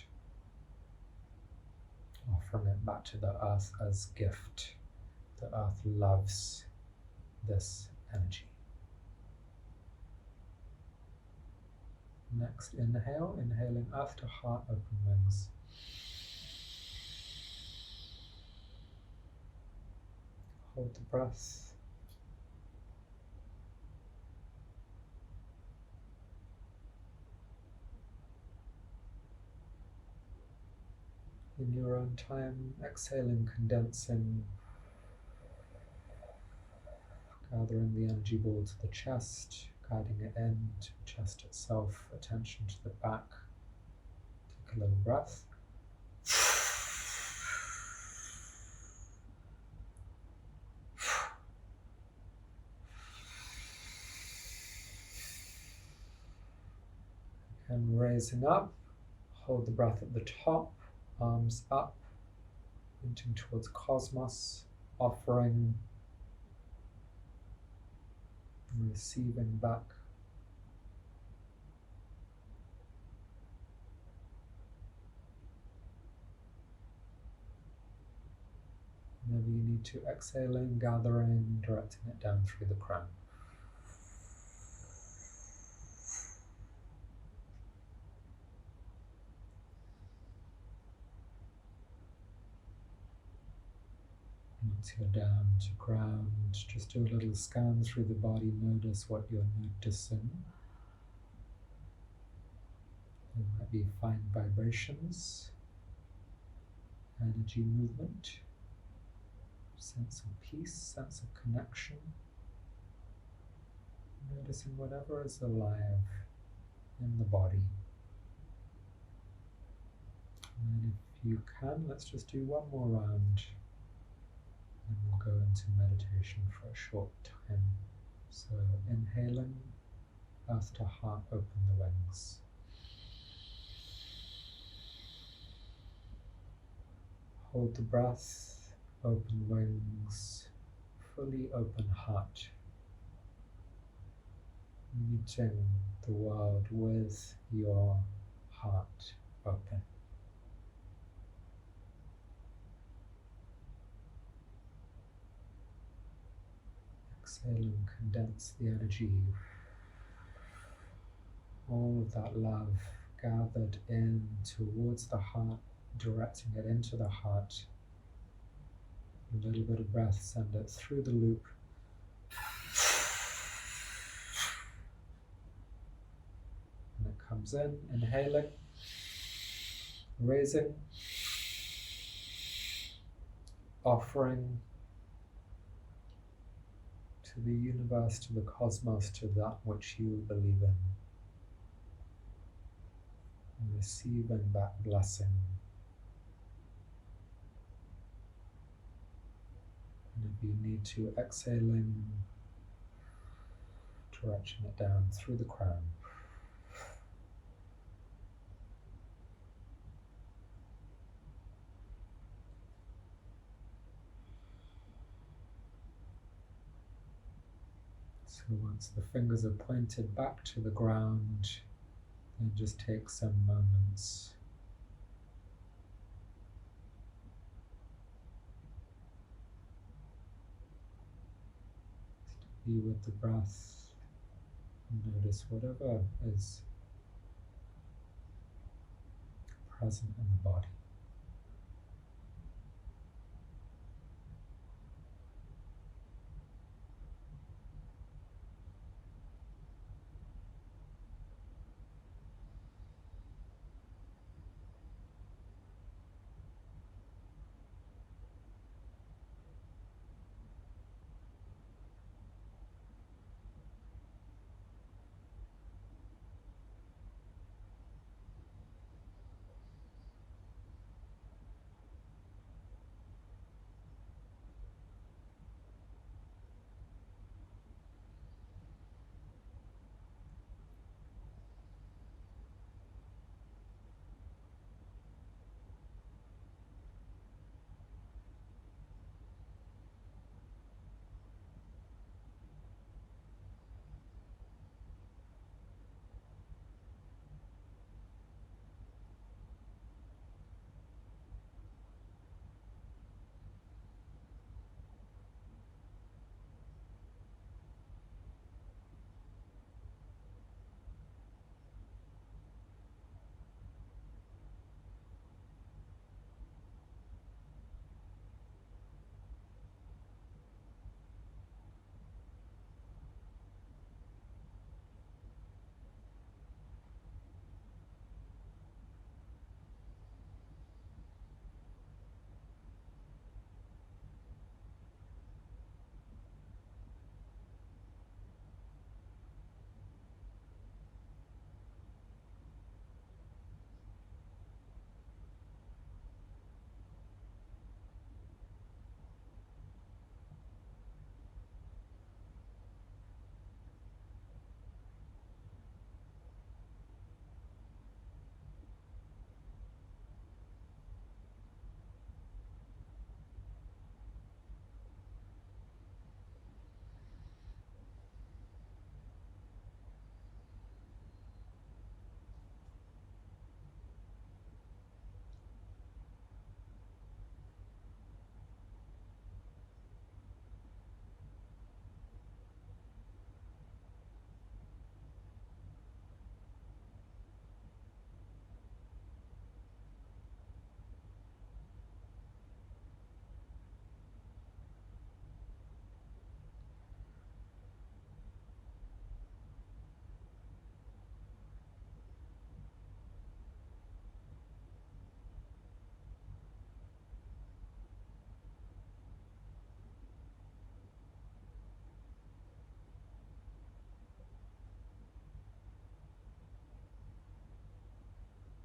Offering it back to the earth as gift. The earth loves this energy. Next inhale, inhaling earth to heart, open wings. Hold the breath. In your own time, exhaling, condensing, gathering the energy ball to the chest, guiding it in to the chest itself, attention to the back. Take a little breath. And raising up, hold the breath at the top, arms up, pointing towards cosmos, offering, receiving back. Whenever you need to, exhaling, gathering, directing it down through the crown. Once you're down to ground, just do a little scan through the body, notice what you're noticing. There might be fine vibrations, energy movement, sense of peace, sense of connection. Noticing whatever is alive in the body. And if you can, let's just do one more round. And we'll go into meditation for a short time. So inhaling, earth to heart, open the wings. Hold the breath, open wings, fully open heart, meeting the world with your heart open. Exhale and condense the energy, all of that love gathered in towards the heart, directing it into the heart. A little bit of breath, send it through the loop. And it comes in, inhaling, raising, offering to the universe, to the cosmos, to that which you believe in. And receiving that blessing. And if you need to, exhaling, direction it down through the crown. So once the fingers are pointed back to the ground, then just take some moments to be with the breath. Notice whatever is present in the body.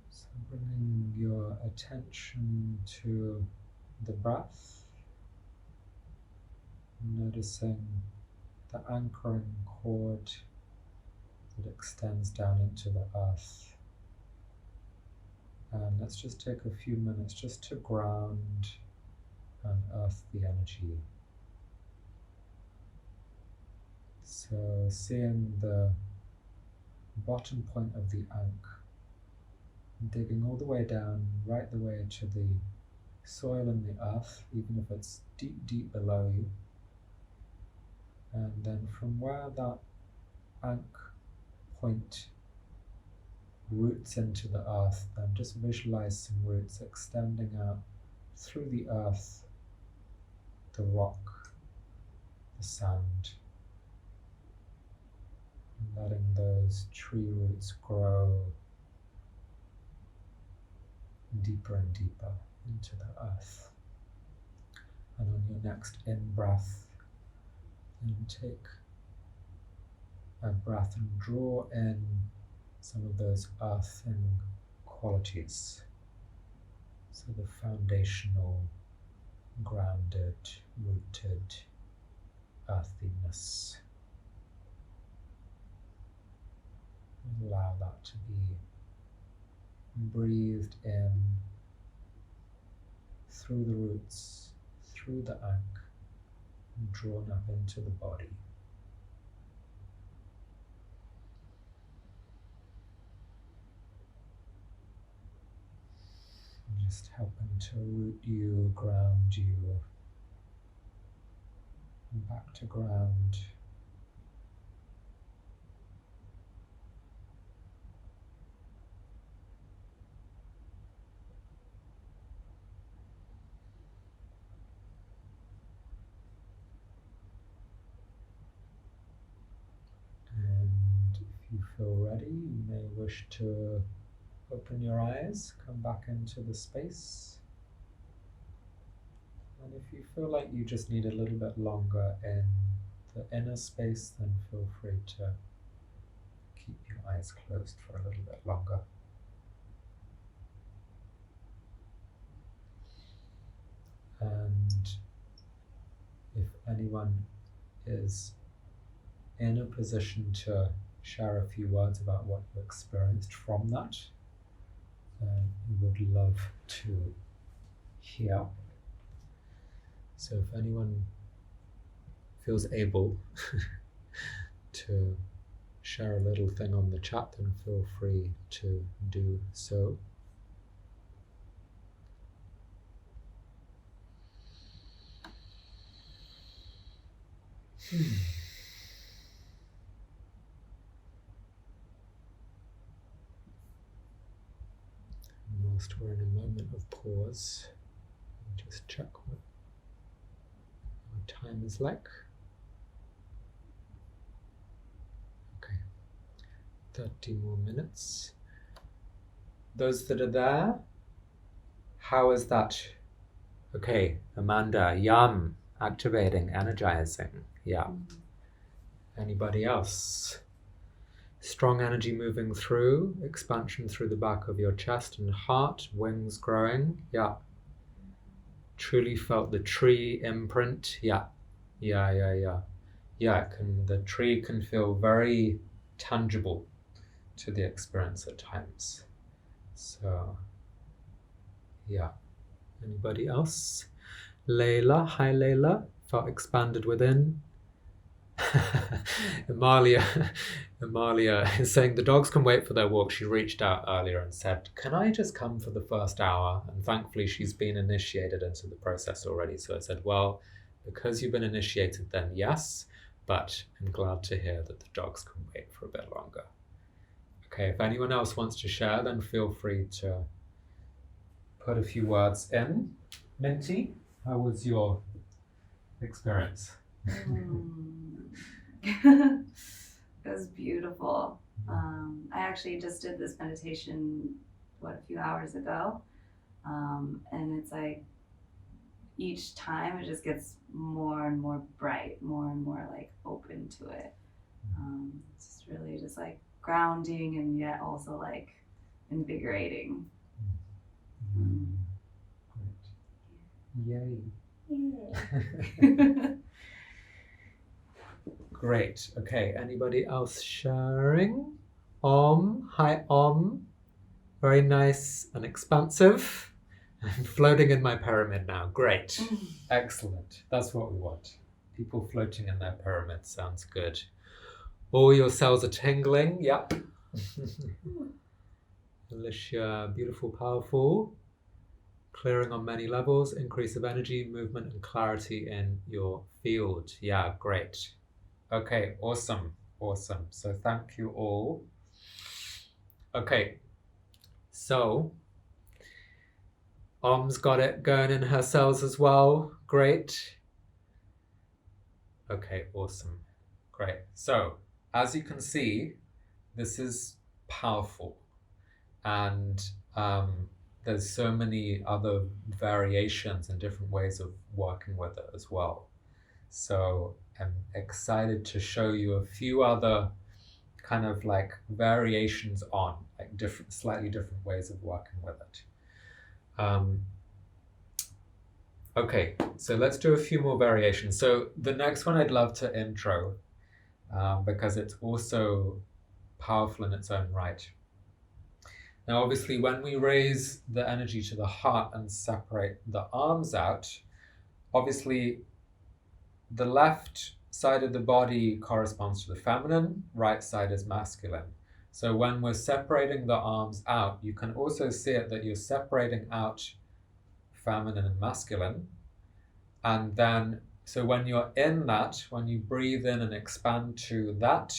So bringing your attention to the breath, noticing the anchoring cord that extends down into the earth. And let's just take a few minutes just to ground and earth the energy. So seeing the bottom point of the Ankh, digging all the way down, right the way to the soil and the earth, even if it's deep, deep below you. And then from where that Ankh point roots into the earth, then just visualize some roots extending out through the earth, the rock, the sand, and letting those tree roots grow deeper and deeper into the earth. And on your next in-breath, then take a breath and draw in some of those earthing qualities. So the foundational, grounded, rooted earthiness. Allow that to be breathed in through the roots, through the Ankh, and drawn up into the body. Just helping to root you, ground you, and back to ground. And if you feel ready, you may wish to open your eyes, come back into the space. And if you feel like you just need a little bit longer in the inner space, then feel free to keep your eyes closed for a little bit longer. And if anyone is in a position to share a few words about what you experienced from that, we would love to hear. So if anyone feels able to share a little thing on the chat, then feel free to do so. Whilst we're in a moment of pause, just check what our time is like. Okay, 30 more minutes. Those that are there, how is that? Okay, Amanda, yum, activating, energizing, yeah. Anybody else? Strong energy moving through, expansion through the back of your chest and heart, wings growing, yeah. Truly felt the tree imprint, yeah. Yeah, the tree can feel very tangible to the experience at times. So, yeah. Anybody else? Layla, hi Layla, felt expanded within. Amalia is saying the dogs can wait for their walk. She reached out earlier and said, can I just come for the first hour? And thankfully she's been initiated into the process already. So I said, well, because you've been initiated, then yes, but I'm glad to hear that the dogs can wait for a bit longer. Okay, if anyone else wants to share, then feel free to put a few words in. Minty, how was your experience? It was beautiful. I actually just did this meditation, a few hours ago. And it's like each time it just gets more and more bright, more and more like open to it. It's just really just like grounding and yet also like invigorating. Great. Yay. Great. Okay, anybody else sharing? Om. Hi, Om. Very nice and expansive. I'm floating in my pyramid now. Great. Excellent. That's what we want. People floating in their pyramid sounds good. All your cells are tingling. Yep. Alicia, beautiful, powerful. Clearing on many levels, increase of energy, movement, and clarity in your field. Yeah, great. Okay, awesome. Awesome. So thank you all. Okay, so Om's got it going in her cells as well. Great. Okay, awesome. Great. So as you can see, this is powerful. And there's so many other variations and different ways of working with it as well. So I'm excited to show you a few other kind of like variations on like different, slightly different ways of working with it. Okay, so let's do a few more variations. So the next one I'd love to intro because it's also powerful in its own right. Now, obviously, when we raise the energy to the heart and separate the arms out, obviously, the left side of the body corresponds to the feminine, right side is masculine. So when we're separating the arms out, you can also see it that you're separating out feminine and masculine. And then, so when you're in that, when you breathe in and expand to that,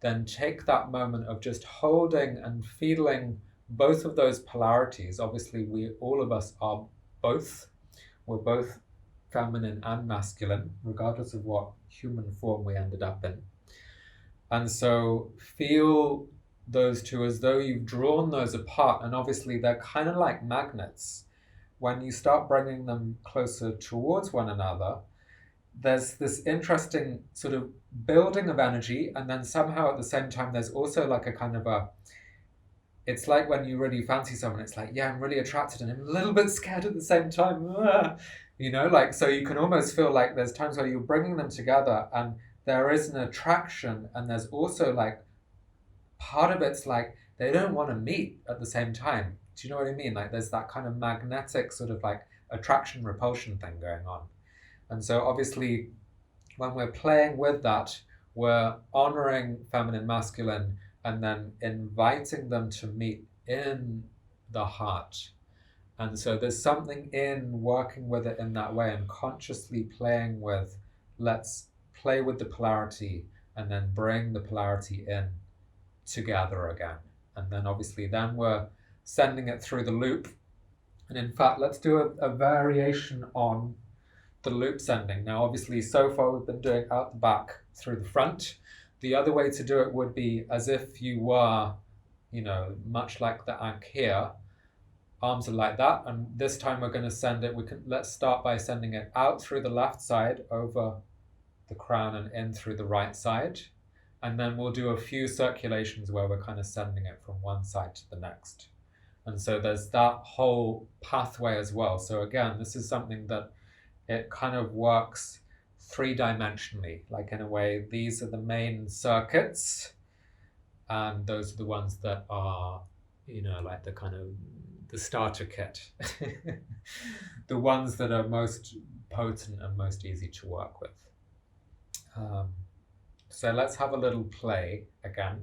then take that moment of just holding and feeling both of those polarities. Obviously, all of us are both. We're both feminine and masculine, regardless of what human form we ended up in. And so feel those two as though you've drawn those apart. And obviously, they're kind of like magnets. When you start bringing them closer towards one another, there's this interesting sort of building of energy. And then somehow at the same time, there's also like a kind of it's like when you really fancy someone, it's like, yeah, I'm really attracted and I'm a little bit scared at the same time. You know, like, so you can almost feel like there's times where you're bringing them together and there is an attraction. And there's also like, part of it's like, they don't want to meet at the same time. Do you know what I mean? Like there's that kind of magnetic sort of like attraction repulsion thing going on. And so obviously when we're playing with that, we're honoring feminine, masculine, and then inviting them to meet in the heart. And so there's something in working with it in that way and consciously playing with, let's play with the polarity and then bring the polarity in together again. And then obviously then we're sending it through the loop. And in fact, let's do a variation on the loop sending. Now, obviously, so far we've been doing out the back through the front. The other way to do it would be as if you were, you know, much like the Ankh here. Arms are like that, and this time we're going to send it. Let's start by sending it out through the left side over the crown and in through the right side. And then we'll do a few circulations where we're kind of sending it from one side to the next. And so there's that whole pathway as well. So again, this is something that it kind of works three-dimensionally. Like in a way, these are the main circuits, and those are the ones that are, you know, like the kind of the starter kit, the ones that are most potent and most easy to work with. So let's have a little play again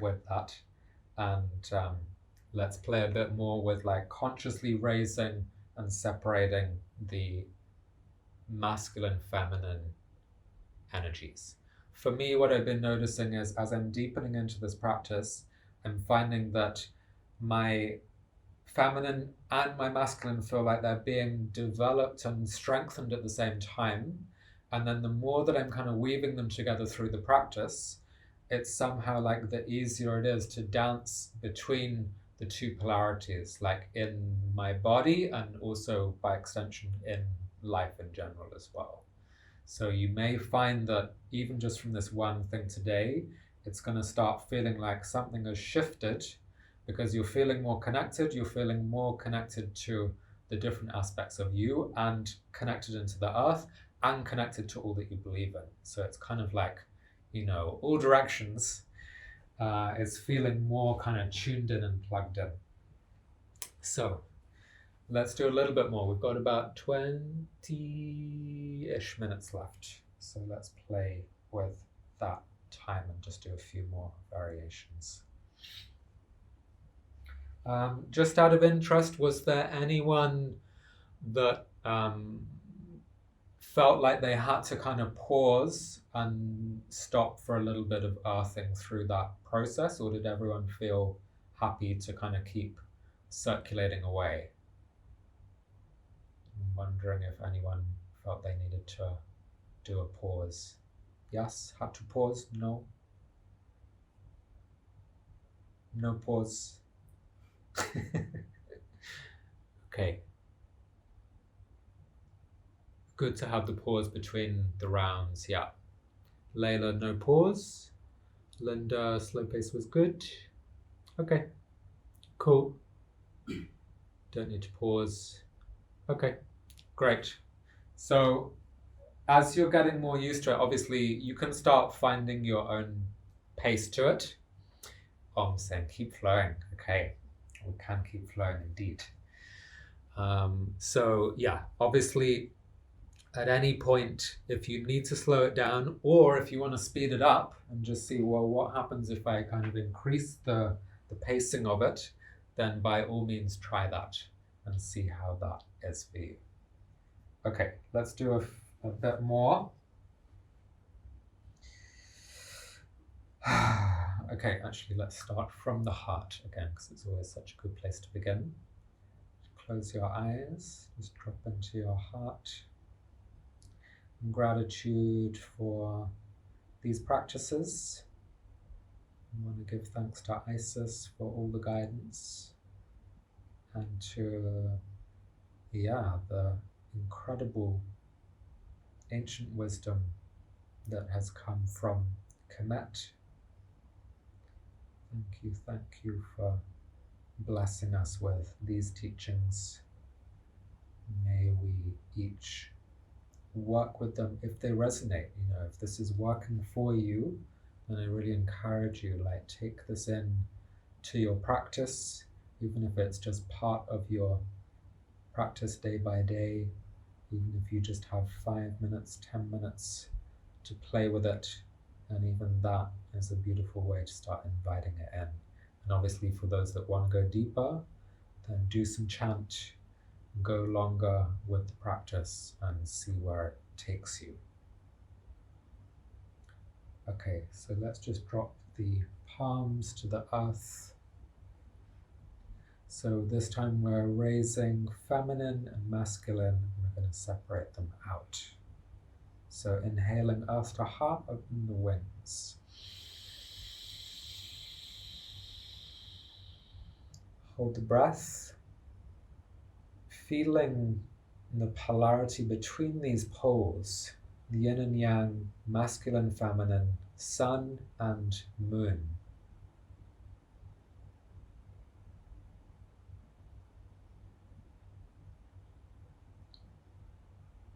with that, and let's play a bit more with like consciously raising and separating the masculine, feminine energies. For me, what I've been noticing is as I'm deepening into this practice, I'm finding that my feminine and my masculine feel like they're being developed and strengthened at the same time. And then the more that I'm kind of weaving them together through the practice, it's somehow like the easier it is to dance between the two polarities, like in my body and also by extension in life in general as well. So you may find that even just from this one thing today, it's going to start feeling like something has shifted because you're feeling more connected, you're feeling more connected to the different aspects of you and connected into the earth and connected to all that you believe in. So it's kind of like, you know, all directions. It's feeling more kind of tuned in and plugged in. So Let's do a little bit more. We've got about 20-ish minutes left. So let's play with that time and just do a few more variations. Just out of interest, was there anyone that felt like they had to kind of pause and stop for a little bit of earthing through that process, or did everyone feel happy to kind of keep circulating away? I'm wondering if anyone felt they needed to do a pause. Yes, had to pause? No? No pause? Okay. Good to have the pause between the rounds, yeah. Layla, no pause. Linda, slow pace was good. Okay, cool. Don't need to pause. Okay, great. So as you're getting more used to it, obviously you can start finding your own pace to it. Oh, I'm saying keep flowing. Okay, we can keep flowing indeed. So yeah, obviously at any point, if you need to slow it down or if you want to speed it up and just see, well, what happens if I kind of increase the pacing of it, then by all means try that and see how that is for you. Okay, let's do a bit more. Okay, actually, let's start from the heart again, because it's always such a good place to begin. Close your eyes, just drop into your heart. Gratitude for these practices. I want to give thanks to Isis for all the guidance and to, the incredible ancient wisdom that has come from Kemet. Thank you for blessing us with these teachings. May we each work with them if they resonate. If this is working for you, then I really encourage you, take this in to your practice, even if it's just part of your practice day by day, even if you just have 5 minutes, 10 minutes to play with it, and even that is a beautiful way to start inviting it in. And obviously for those that want to go deeper, then do some chant, go longer with the practice and see where it takes you. Okay, so let's just drop the palms to the earth. So this time we're raising feminine and masculine, and we're going to separate them out. So inhaling earth to heart, open the wings. Hold the breath, feeling the polarity between these poles, the yin and yang, masculine, feminine, sun and moon.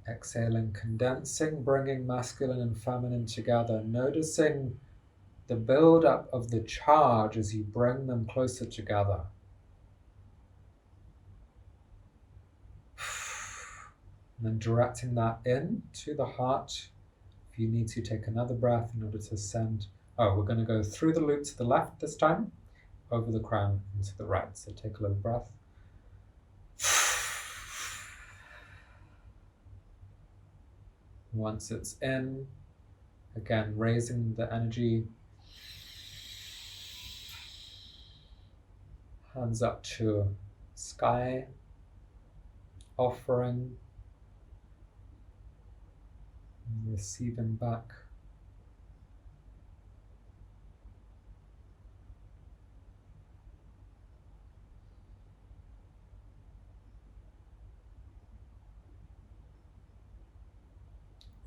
Exhaling, condensing, bringing masculine and feminine together, noticing the build-up of the charge as you bring them closer together. And then directing that in to the heart. If you need to, take another breath in order to send. We're going to go through the loop to the left this time, over the crown and to the right. So take a little breath. Once it's in, again, raising the energy. Hands up to sky, offering, receiving back.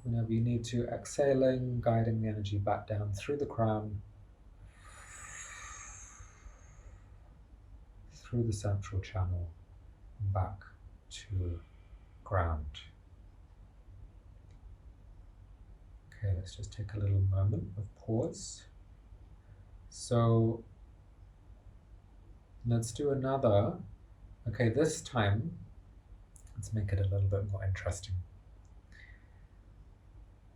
Whenever you need to, exhaling, guiding the energy back down through the crown, through the central channel, back to ground. Okay, let's just take a little moment of pause. So let's do another. Okay, this time Let's make it a little bit more interesting.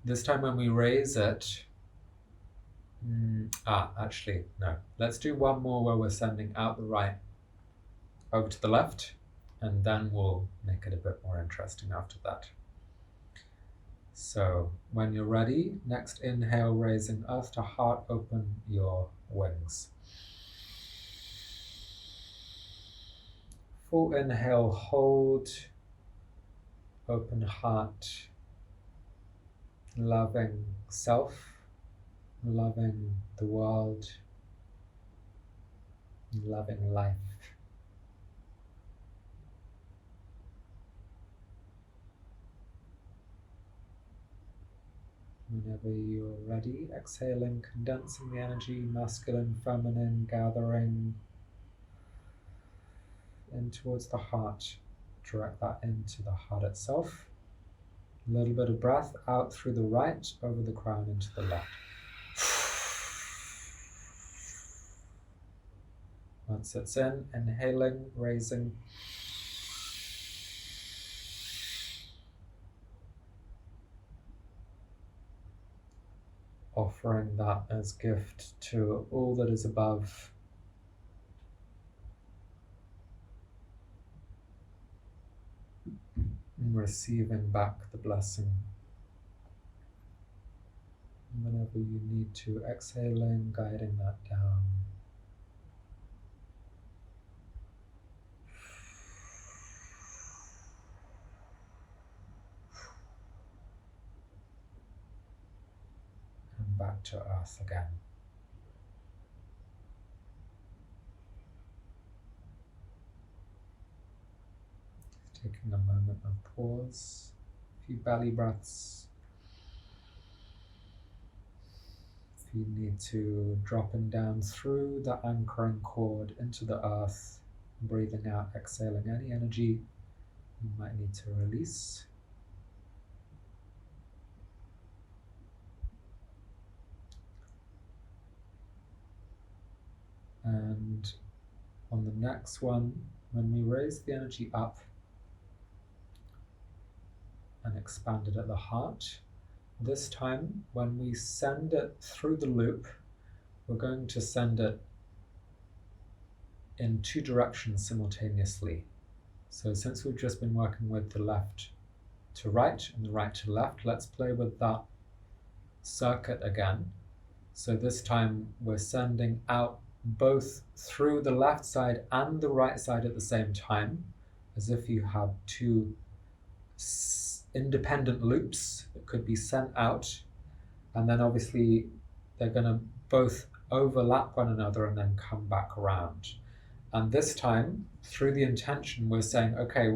This time when we raise it, actually, no. Let's do one more where we're sending out the right over to the left, and then we'll make it a bit more interesting after that. So when you're ready, next inhale, raising earth to heart, open your wings. Full inhale, hold, open heart, loving self, loving the world, loving life. Whenever you're ready, exhaling, condensing the energy, masculine, feminine, gathering in towards the heart. Direct that into the heart itself. A little bit of breath out through the right, over the crown into the left. Once it's in, inhaling, raising. Offering that as gift to all that is above. And receiving back the blessing. Whenever you need to, exhaling, guiding that down. And back to earth again. Taking a moment of pause, a few belly breaths. If you need to, dropping down through the anchoring cord into the earth, breathing out, exhaling any energy you might need to release. And on the next one, when we raise the energy up and expand it at the heart, this time when we send it through the loop, we're going to send it in two directions simultaneously. So since we've just been working with the left to right and the right to left, let's play with that circuit again. So this time we're sending out both through the left side and the right side at the same time, as if you had two independent loops that could be sent out, and then obviously they're going to both overlap one another and then come back around. And this time, through the intention, we're saying, okay,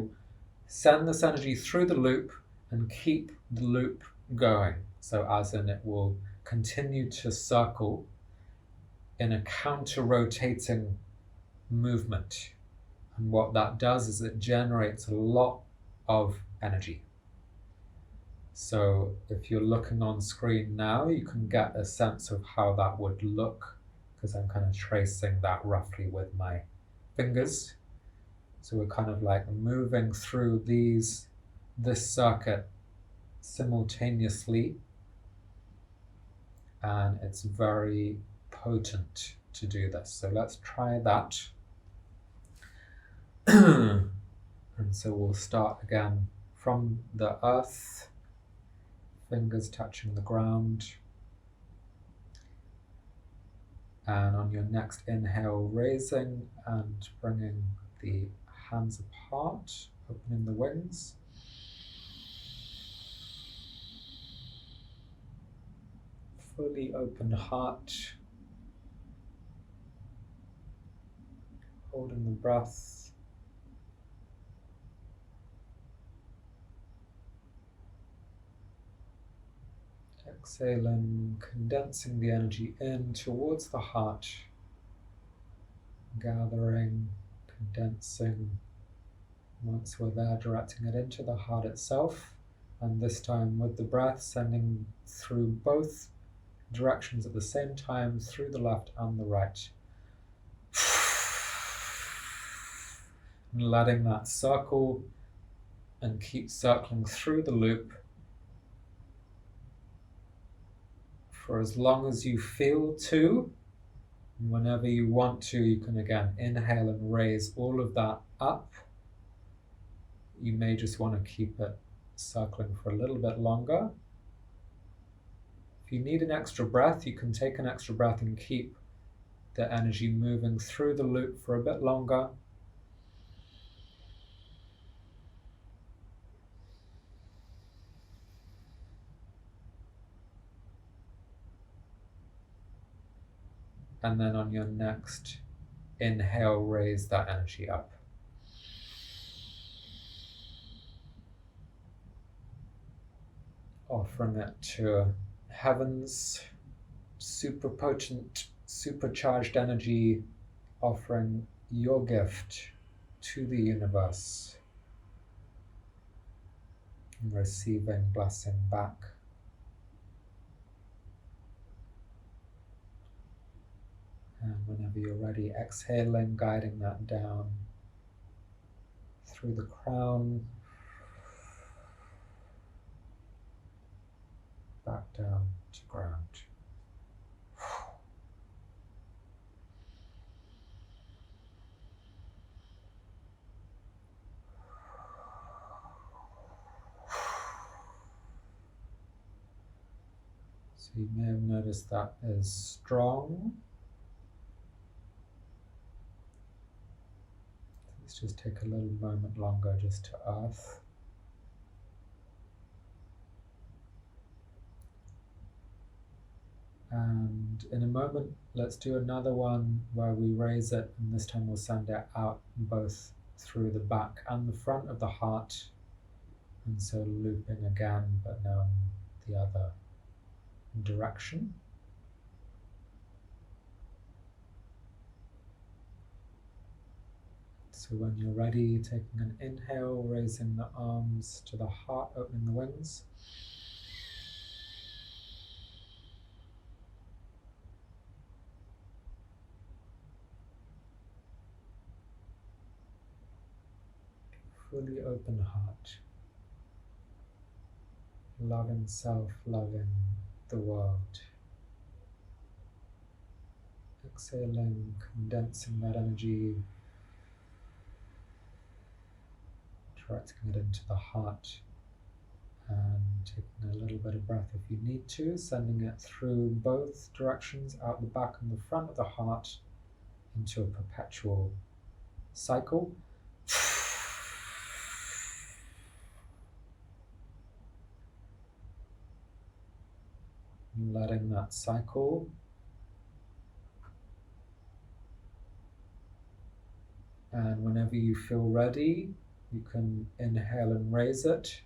send this energy through the loop and keep the loop going. So as in, it will continue to circle in a counter-rotating movement. And what that does is it generates a lot of energy. So if you're looking on screen now, you can get a sense of how that would look, because I'm kind of tracing that roughly with my fingers. So we're kind of like moving through this circuit simultaneously, and it's very potent to do this. So let's try that. And so we'll start again from the earth, fingers touching the ground. And on your next inhale, raising and bringing the hands apart, opening the wings. Fully open heart. Holding the breath. Exhaling, condensing the energy in towards the heart. Gathering, condensing. Once we're there, directing it into the heart itself. And this time with the breath, sending through both directions at the same time, through the left and the right. And letting that circle and keep circling through the loop for as long as you feel to. Whenever you want to, you can again inhale and raise all of that up. You may just want to keep it circling for a little bit longer. If you need an extra breath, you can take an extra breath and keep the energy moving through the loop for a bit longer. And then on your next inhale, raise that energy up. Offering it to heaven's super potent, supercharged energy, offering your gift to the universe, and receiving blessing back. And whenever you're ready, exhaling, guiding that down through the crown, back down to ground. So you may have noticed that is strong. Let's just take a little moment longer just to earth. And in a moment, let's do another one where we raise it, and this time we'll send it out both through the back and the front of the heart. And so looping again, but now in the other direction. So when you're ready, taking an inhale, raising the arms to the heart, opening the wings. Fully open heart. Loving self, loving the world. Exhaling, condensing that energy, directing it into the heart, and taking a little bit of breath if you need to, sending it through both directions, out the back and the front of the heart, into a perpetual cycle. Letting that cycle and whenever you feel ready, you can inhale and raise it.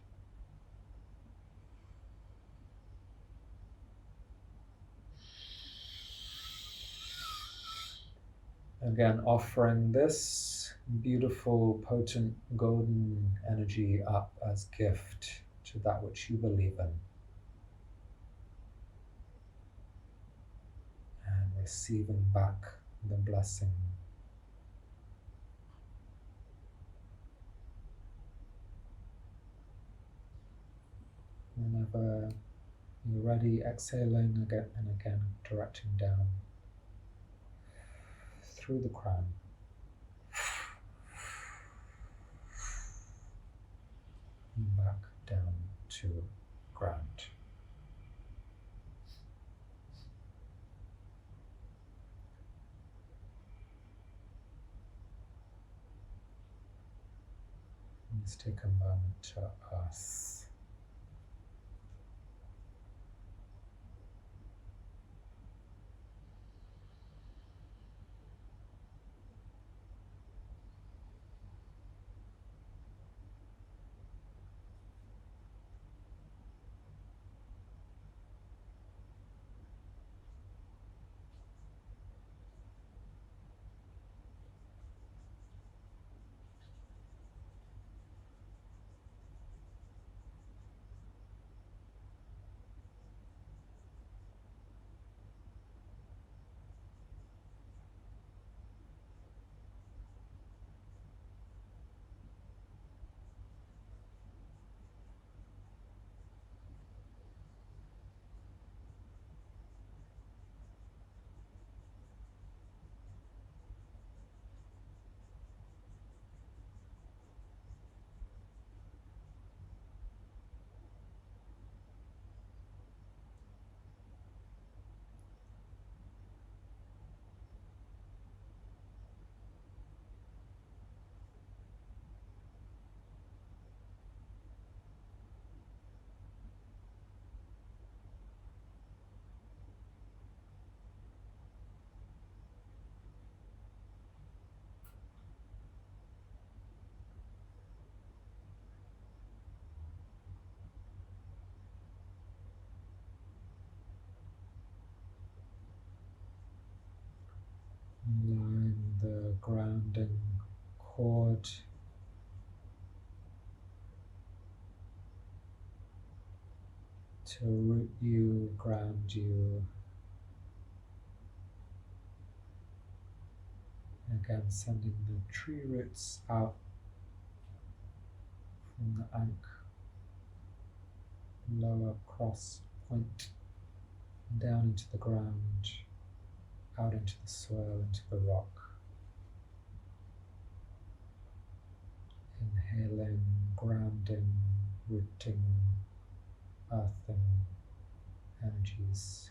Again, offering this beautiful, potent, golden energy up as gift to that which you believe in. And receiving back the blessing. Whenever you're ready, exhaling again and again, directing down through the crown. And back down to ground. Let's take a moment to earth. grounding cord. To root you, ground you. Again, sending the tree roots out from the Ankh, lower cross point, down into the ground, out into the soil, into the rock. Inhaling, grounding, rooting, earthing energies.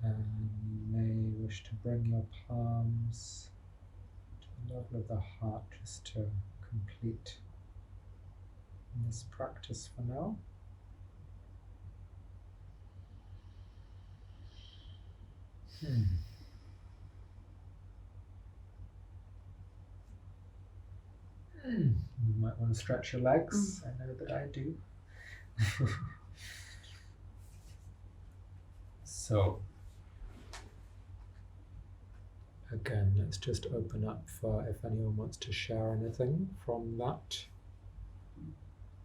And you may wish to bring your palms to the level of the heart just to complete this practice for now. You might want to stretch your legs. I know that I do. So, again, let's just open up for if anyone wants to share anything from that.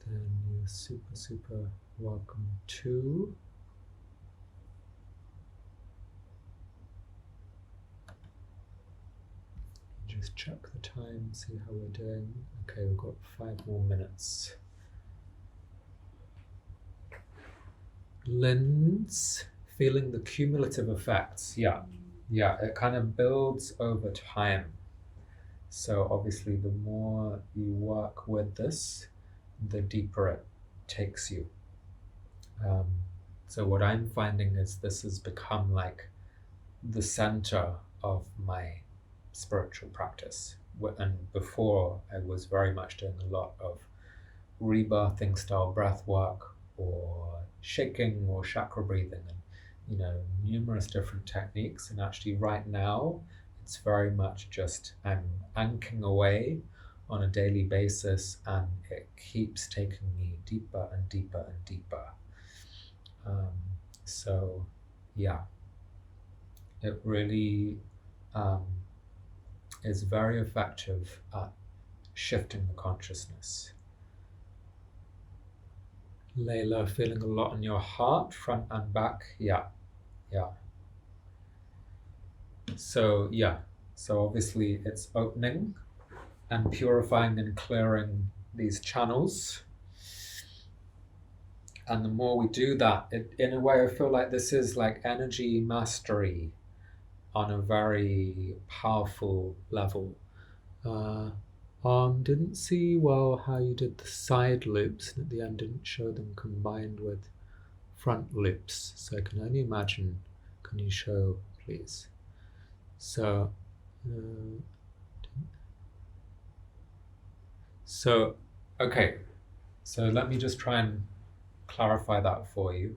Then you're super, super welcome to. Just check the time, see how we're doing. Okay, we've got 5 more minutes. Lens, feeling the cumulative effects. Yeah, it kind of builds over time. So obviously the more you work with this, the deeper it takes you. So what I'm finding is this has become like the center of my spiritual practice. And before, I was very much doing a lot of rebirthing style breath work or shaking or chakra breathing and numerous different techniques. And actually right now it's very much just I'm anchoring away on a daily basis, and it keeps taking me deeper and deeper and deeper. So yeah, it really is very effective at shifting the consciousness. Layla, feeling a lot in your heart, front and back. Yeah. So obviously it's opening and purifying and clearing these channels. And the more we do that, in a way I feel like this is like energy mastery on a very powerful level. Didn't see well how you did the side loops, and at the end didn't show them combined with front loops. So I can only imagine, can you show please? So, okay. So let me just try and clarify that for you.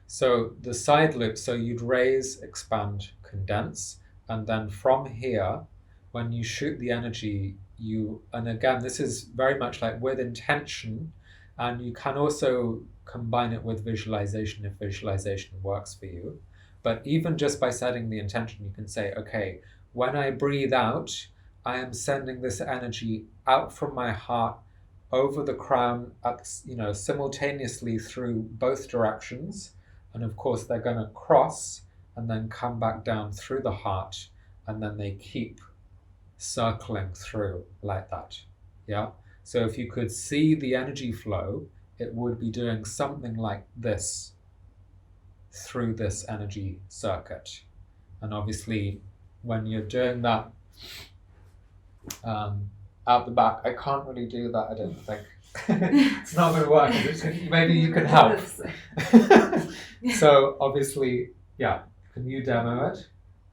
So the side loop, so you'd raise, expand, condense, and then from here, when you shoot the energy, and again, this is very much like with intention, and you can also combine it with visualization if visualization works for you. But even just by setting the intention, you can say, okay, when I breathe out, I am sending this energy out from my heart over the crown, simultaneously through both directions. And of course, they're going to cross and then come back down through the heart, and then they keep circling through like that. Yeah. So if you could see the energy flow, it would be doing something like this through this energy circuit. And obviously, when you're doing that out the back, I can't really do that, I don't think. It's not going to work. Maybe you can help. So obviously, yeah. Can you demo it?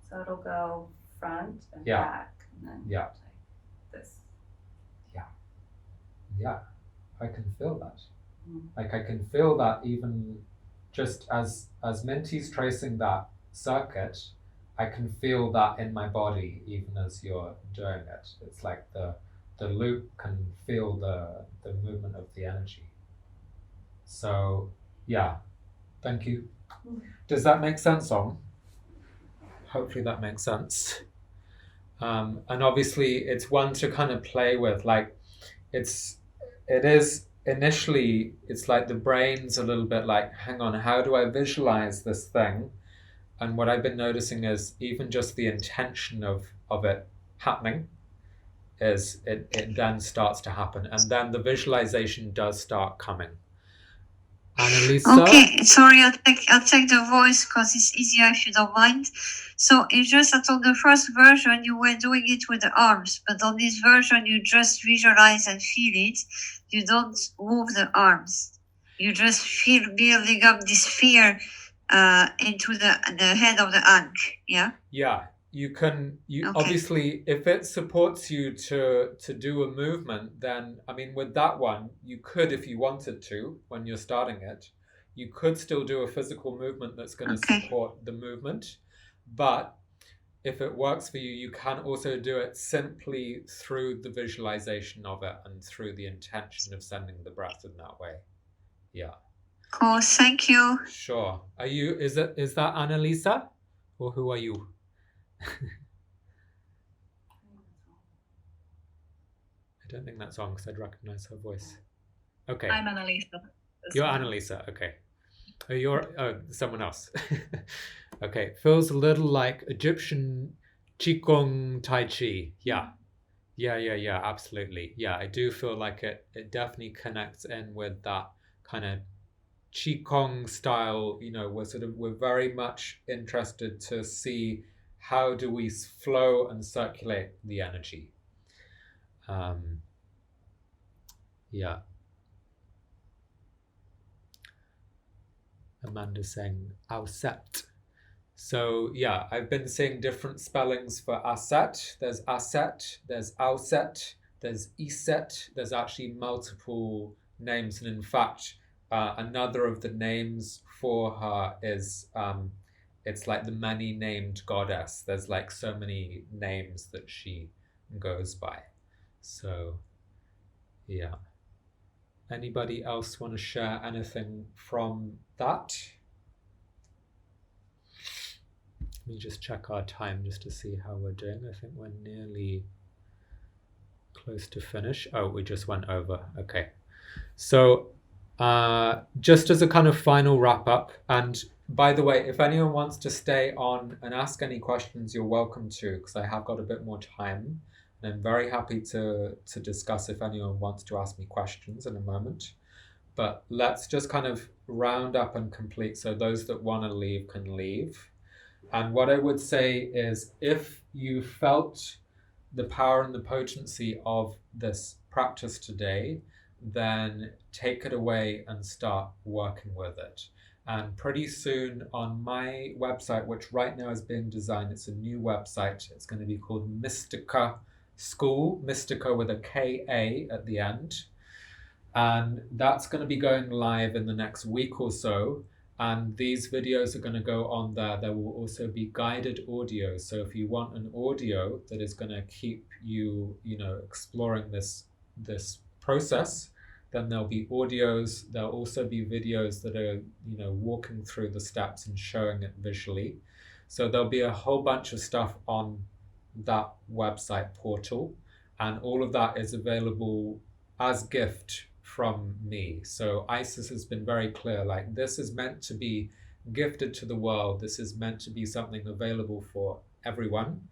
So it'll go front and back, and then like this. Yeah. I can feel that. Mm. Like I can feel that even just as Minty's tracing that circuit, I can feel that in my body even as you're doing it. It's like the loop can feel the movement of the energy. So yeah, thank you. Does that make sense, Om? Hopefully that makes sense. And obviously it's one to kind of play with. Like it is initially, it's like the brain's a little bit like, hang on, how do I visualize this thing? And what I've been noticing is even just the intention of it happening is it then starts to happen, and then the visualization does start coming. Annalisa? Okay, sorry, I'll take the voice because it's easier if you don't mind. So it's just that on the first version you were doing it with the arms, but on this version you just visualize and feel it. You don't move the arms. You just feel building up this fear into the head of the Ankh. Yeah. Yeah, you can. You Okay. obviously, if it supports you to do a movement, then I mean, with that one, you could, if you wanted to, when you're starting it, you could still do a physical movement that's going to Okay. support the movement. But if it works for you, you can also do it simply through the visualization of it and through the intention of sending the breath in that way. Yeah. Cool. Thank you. Sure. Are you? Is that Annalisa, or who are you? I don't think that's on because I'd recognize her voice. Okay. I'm Annalisa. You're Annalisa. Okay. Oh, you're someone else. Okay. Feels a little like Egyptian Qigong Tai Chi. Yeah. Yeah. Absolutely. Yeah, I do feel like it definitely connects in with that kind of Qigong style. You know, we're very much interested to see how do we flow and circulate the energy. Yeah. Amanda's saying Auset. So yeah, I've been seeing different spellings for Aset. There's Aset, there's Auset, there's Iset. There's actually multiple names, and in fact, another of the names for her is it's like the many named goddess. There's like so many names that she goes by. So yeah. Anybody else want to share anything from that? Let me just check our time just to see how we're doing. I think we're nearly close to finish. Oh, we just went over. Okay. So just as a kind of final wrap up, and by the way, if anyone wants to stay on and ask any questions, you're welcome to, because I have got a bit more time. And I'm very happy to discuss if anyone wants to ask me questions in a moment. But let's just kind of round up and complete so those that want to leave can leave. And what I would say is, if you felt the power and the potency of this practice today, then take it away and start working with it. And pretty soon on my website, which right now is being designed, it's a new website. It's going to be called Mystica School, Mystica with a K-A at the end. And that's going to be going live in the next week or so. And these videos are going to go on there. There will also be guided audio. So if you want an audio that is going to keep you, exploring this process, then there'll be audios. There'll also be videos that are, walking through the steps and showing it visually. So there'll be a whole bunch of stuff on that website portal, and all of that is available as gift from me. So Isis has been very clear, like, this is meant to be gifted to the world. This is meant to be something available for everyone.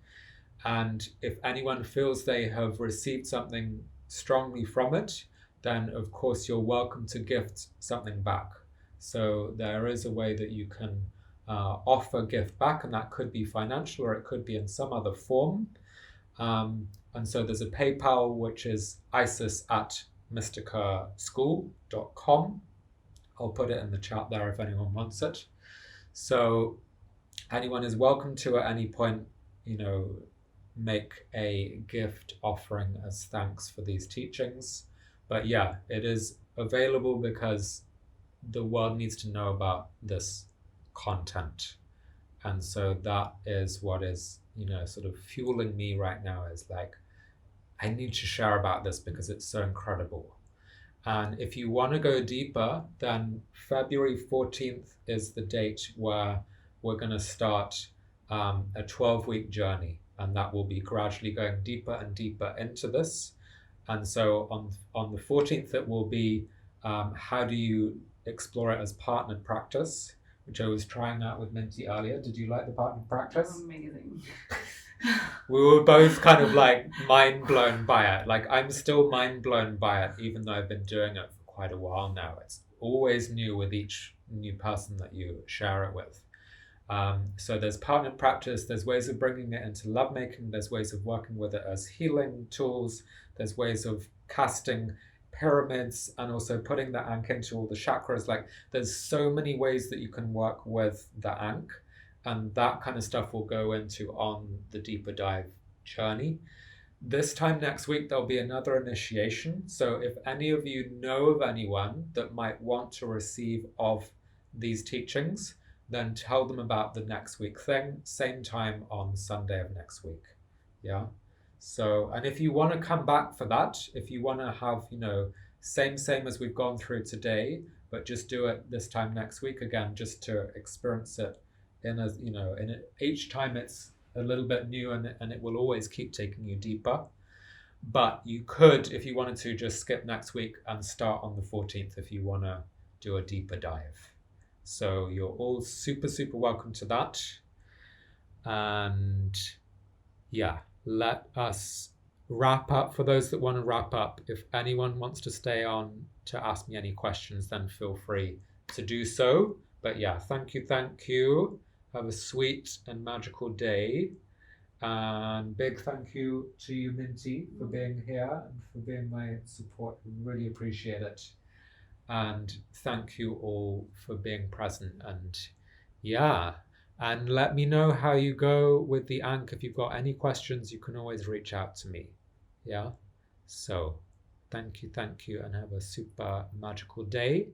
And if anyone feels they have received something strongly from it, then of course you're welcome to gift something back. So there is a way that you can offer gift back, and that could be financial or it could be in some other form. And so there's a PayPal, which is isis@mysticaschool.com. I'll put it in the chat there if anyone wants it. So anyone is welcome to at any point, make a gift offering as thanks for these teachings. But yeah, it is available because the world needs to know about this content. And so that is what is, sort of fueling me right now, is like, I need to share about this because it's so incredible. And if you want to go deeper, then February 14th is the date where we're going to start a 12-week journey. And that will be gradually going deeper and deeper into this. And so on the 14th, it will be how do you explore it as partnered practice, which I was trying out with Minty earlier. Did you like the partnered practice? Amazing. We were both kind of like mind blown by it. Like, I'm still mind blown by it, even though I've been doing it for quite a while now. It's always new with each new person that you share it with. So there's partnered practice, there's ways of bringing it into lovemaking, there's ways of working with it as healing tools, there's ways of casting pyramids and also putting the Ankh into all the chakras. Like, there's so many ways that you can work with the Ankh, and that kind of stuff will go into on the deeper dive journey. This time next week, there'll be another initiation. So if any of you know of anyone that might want to receive of these teachings, then tell them about the next week thing, same time on Sunday of next week. Yeah. So, and if you want to come back for that, if you want to have, same as we've gone through today, but just do it this time next week again, just to experience it each time it's a little bit new, and it will always keep taking you deeper. But you could, if you wanted to, just skip next week and start on the 14th if you want to do a deeper dive. So you're all super, super welcome to that. And yeah, let us wrap up. For those that want to wrap up, if anyone wants to stay on to ask me any questions, then feel free to do so. But yeah, thank you. Have a sweet and magical day. And big thank you to you, Minty, for being here and for being my support. Really appreciate it. And thank you all for being present. And yeah, and let me know how you go with the Ankh. If you've got any questions, you can always reach out to me. Yeah. So thank you, and have a super magical day.